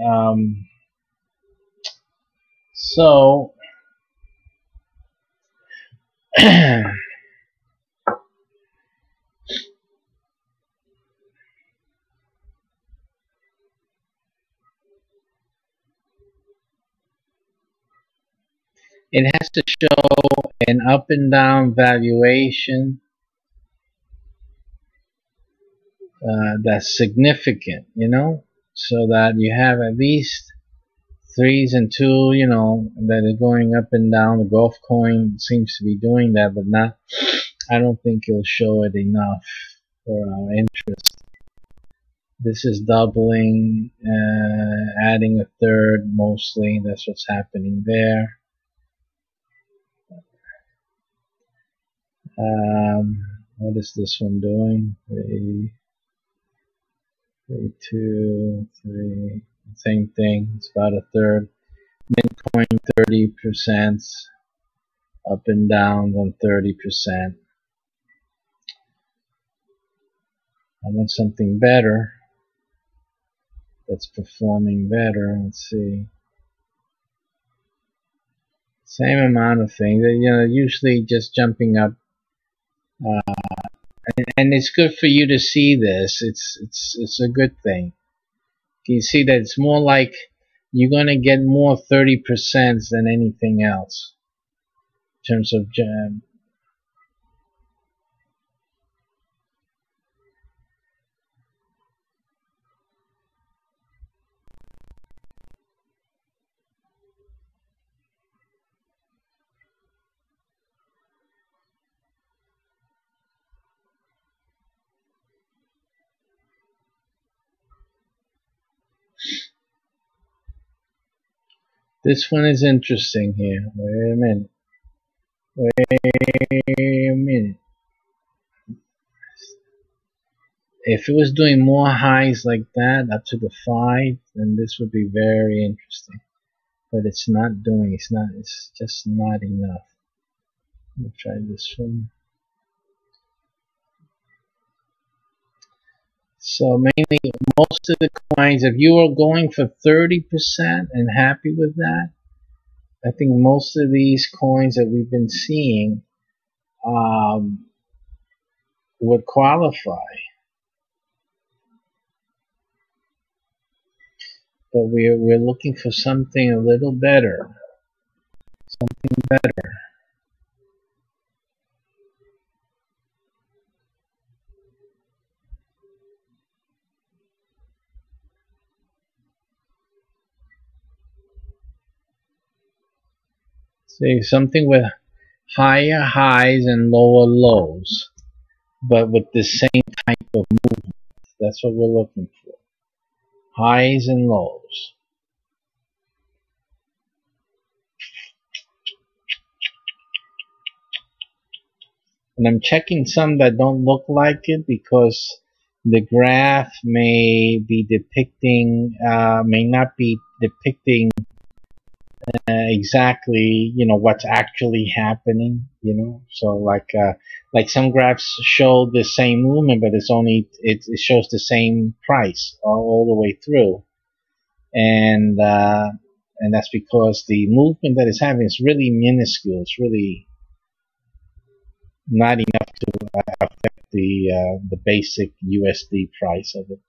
so it has to show an up and down valuation that's significant, you know, so that you have at least 3s and 2, you know, that are going up and down. The Gulf coin seems to be doing that, but not. I don't think it'll show it enough for our interest. This is doubling, adding a third mostly. That's what's happening there. What is this one doing? 3, 2, 3. Same thing. It's about a third. Bitcoin 30%, up and down on 30%. I want something better that's performing better. Let's see. Same amount of things. You know, usually just jumping up. And it's good for you to see this. It's a good thing. You see that it's more like you're going to get more 30% than anything else in terms of this one is interesting here. Wait a minute. Wait a minute. If it was doing more highs like that, up to the 5, then this would be very interesting. But it's not doing. It's just not enough. Let me try this one. So mainly, most of the coins, if you are going for 30% and happy with that, I think most of these coins that we've been seeing would qualify. But we're looking for something a little better. Something better. See, something with higher highs and lower lows, but with the same type of movement. That's what we're looking for. Highs and lows. And I'm checking some that don't look like it because the graph may be depicting, may not be depicting exactly, you know, what's actually happening, you know. So like some graphs show the same movement, but it's only it shows the same price all the way through, and that's because the movement that it's having is really minuscule. It's really not enough to affect the basic USD price of it.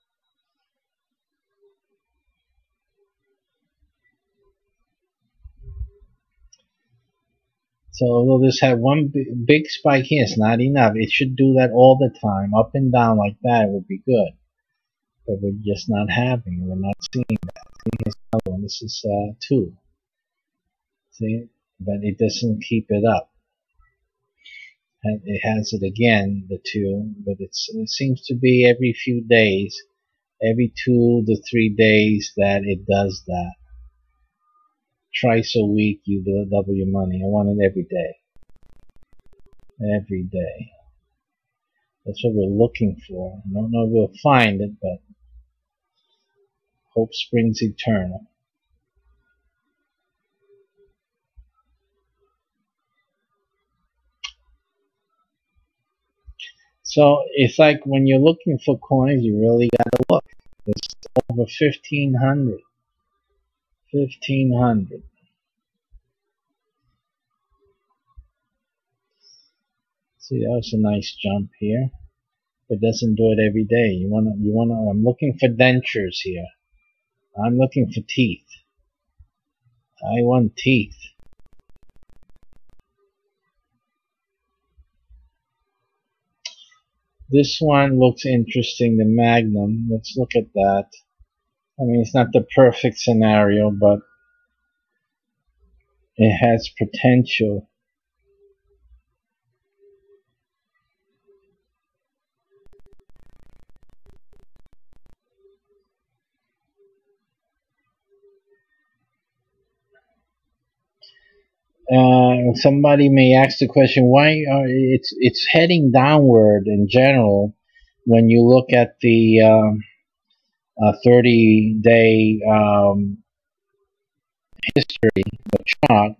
So although this had one big spike here, it's not enough. It should do that all the time, up and down like that. It would be good, but we're just not having. We're not seeing that. Here's another one. This is 2. See, but it doesn't keep it up. And it has it again, the 2, but it seems to be every few days, every 2 to 3 days that it does that. Twice a week you double your money. I want it every day. Every day. That's what we're looking for. I don't know if we'll find it, but hope springs eternal. So it's like when you're looking for coins, you really gotta look. It's over 1,500. 1,500. See, that was a nice jump here. It doesn't do it every day. You wanna. I'm looking for dentures here. I'm looking for teeth. I want teeth. This one looks interesting, the Magnum. Let's look at that. I mean, it's not the perfect scenario, but it has potential. Somebody may ask the question, why it's heading downward in general when you look at the 30-day history, the chart.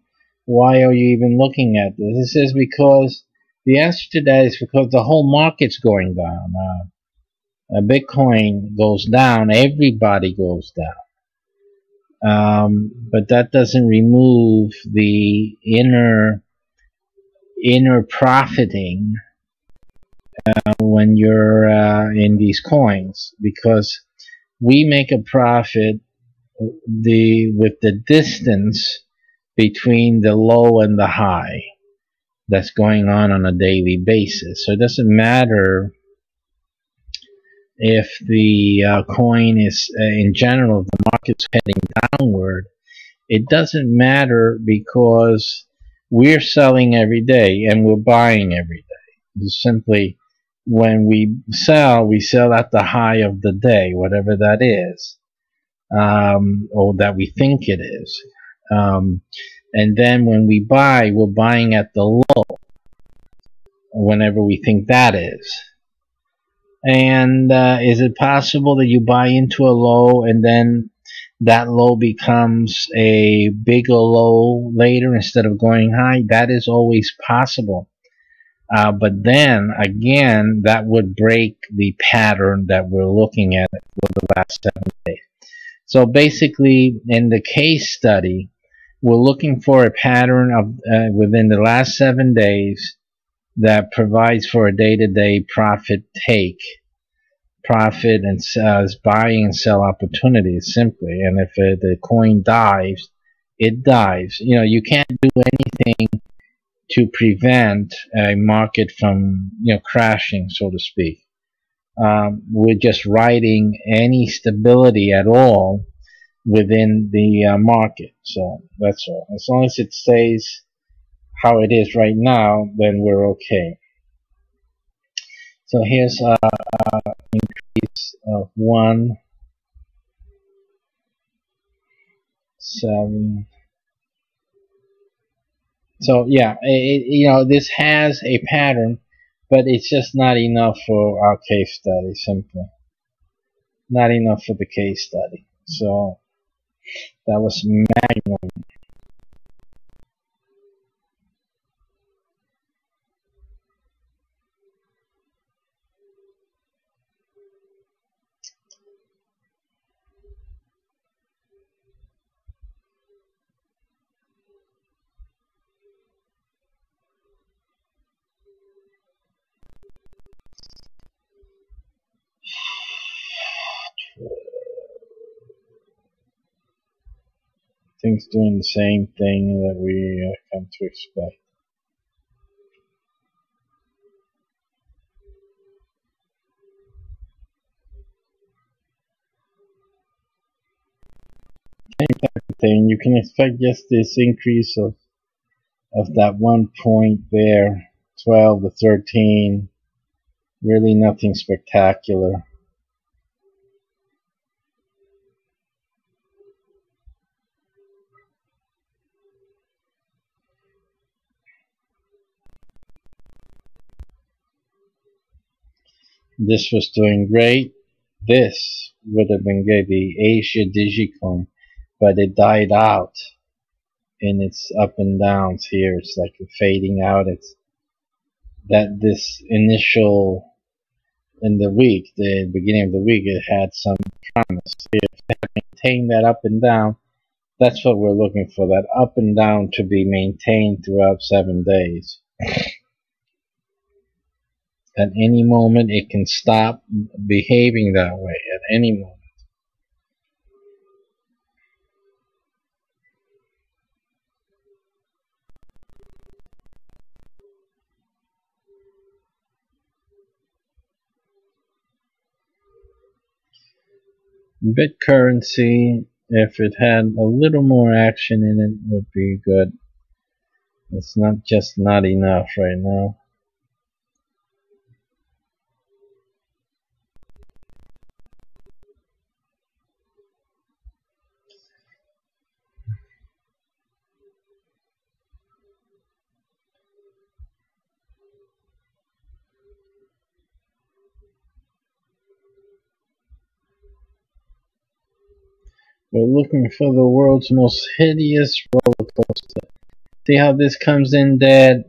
Why are you even looking at this? This is because the answer to that is because the whole market's going down. Bitcoin goes down, everybody goes down. But that doesn't remove the inner profiting when you're in these coins, because we make a profit with the distance between the low and the high that's going on a daily basis. So it doesn't matter if the coin is, in general, the market's heading downward. It doesn't matter because we're selling every day and we're buying every day. It's simply when we sell at the high of the day, whatever that is, or that we think it is. And then when we buy, we're buying at the low, whenever we think that is. And is it possible that you buy into a low and then that low becomes a bigger low later instead of going high? That is always possible. But then, again, that would break the pattern that we're looking at for the last 7 days. So basically, in the case study, we're looking for a pattern of within the last 7 days that provides for a day-to-day profit and buying and sell opportunities simply. And if the coin dives, it dives. You know, you can't do anything to prevent a market from, crashing, so to speak. We're just riding any stability at all within the market. So that's all. As long as it stays how it is right now, then we're okay. So here's increase of 1.7. So yeah, this has a pattern, but it's just not enough for our case study. Simply not enough for the case study. So that was Magnum. Things doing the same thing that we come to expect. Same type of thing. You can expect just this increase of that 1 point there, 12 to 13. Really nothing spectacular. This was doing great. This would have been good, the Asia Digicoin, but it died out in its up and downs here. It's like fading out. It's that this initial in the week, the beginning of the week, it had some promise. If they maintain that up and down, that's what we're looking for, that up and down to be maintained throughout 7 days. At any moment, it can stop behaving that way, at any moment. BitCurrency, if it had a little more action in it, would be good. It's not enough right now. We're looking for the world's most hideous roller coaster. See how this comes in dead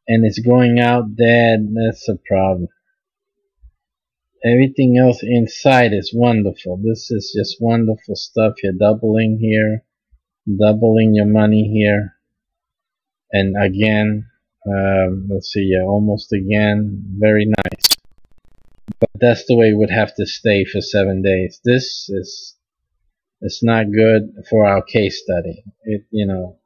and it's going out dead? That's a problem. Everything else inside is wonderful. This is just wonderful stuff. You're doubling here, doubling your money here, and again, let's see, yeah, almost again. Very nice. But that's the way it would have to stay for 7 days. This is, it's not good for our case study. It, you know,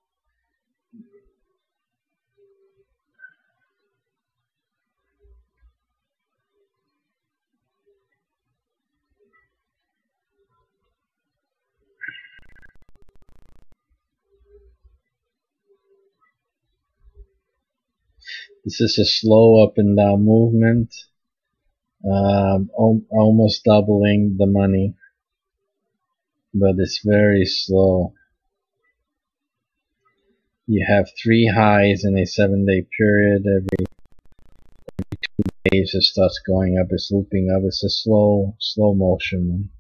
this is a slow up and down movement, almost doubling the money, but it's very slow. You have 3 highs in a 7-day period. Every 2 days it starts going up, it's looping up. It's a slow motion.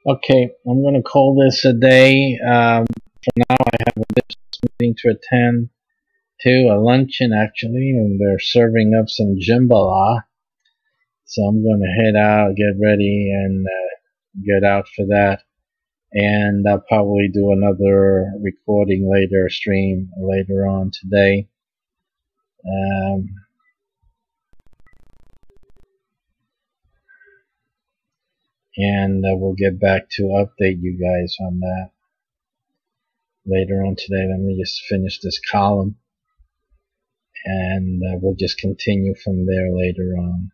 Okay, I'm going to call this a day. For now, I have a business meeting to attend to, a luncheon actually, and they're serving up some jambalaya. So I'm going to head out, get ready, and get out for that. And I'll probably do another recording later, stream later on today. And we'll get back to update you guys on that later on today. Let me just finish this column, and we'll just continue from there later on.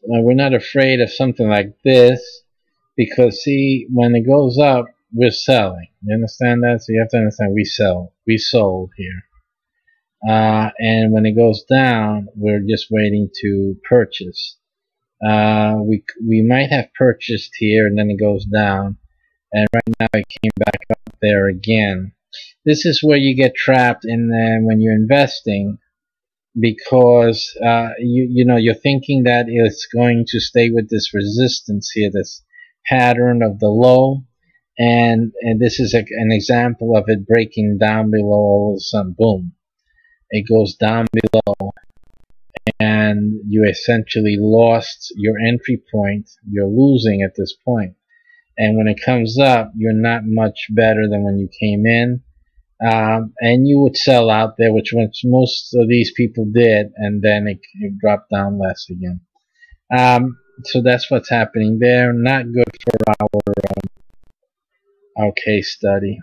Now, we're not afraid of something like this, because see, when it goes up, we're selling. You understand that? So you have to understand, we sold here. And when it goes down, we're just waiting to purchase. We might have purchased here, and then it goes down, and right now it came back up there again. This is where you get trapped in when you're investing, because you know, you're thinking that it's going to stay with this resistance here, this pattern of the low, and this is an example of it breaking down below. All of a sudden, boom, it goes down below, and you essentially lost your entry point. You're losing at this point, and when it comes up, you're not much better than when you came in. And you would sell out there, which most of these people did, and then it dropped down less again. So that's what's happening there. Not good for our case study.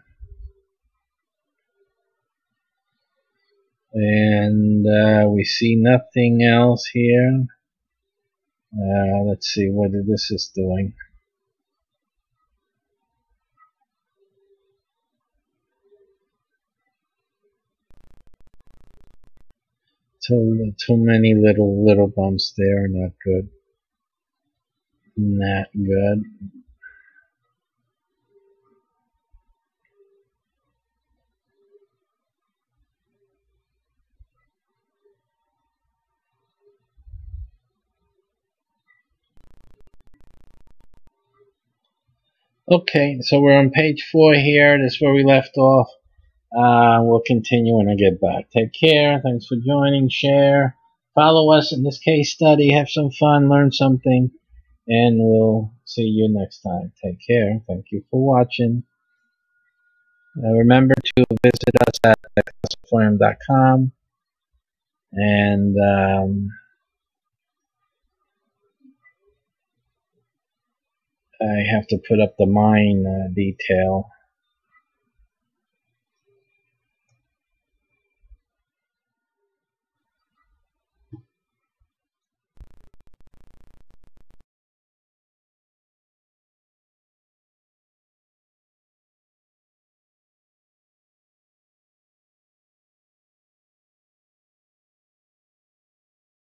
And we see nothing else here. Let's see what this is doing. Too many little bumps there. Not good. Not good. Okay, so we're on page 4 here. This is where we left off. We'll continue when I get back. Take care. Thanks for joining. Share. Follow us in this case study. Have some fun. Learn something. And we'll see you next time. Take care. Thank you for watching. Remember to visit us at thecastleforum.com. And I have to put up the mine detail.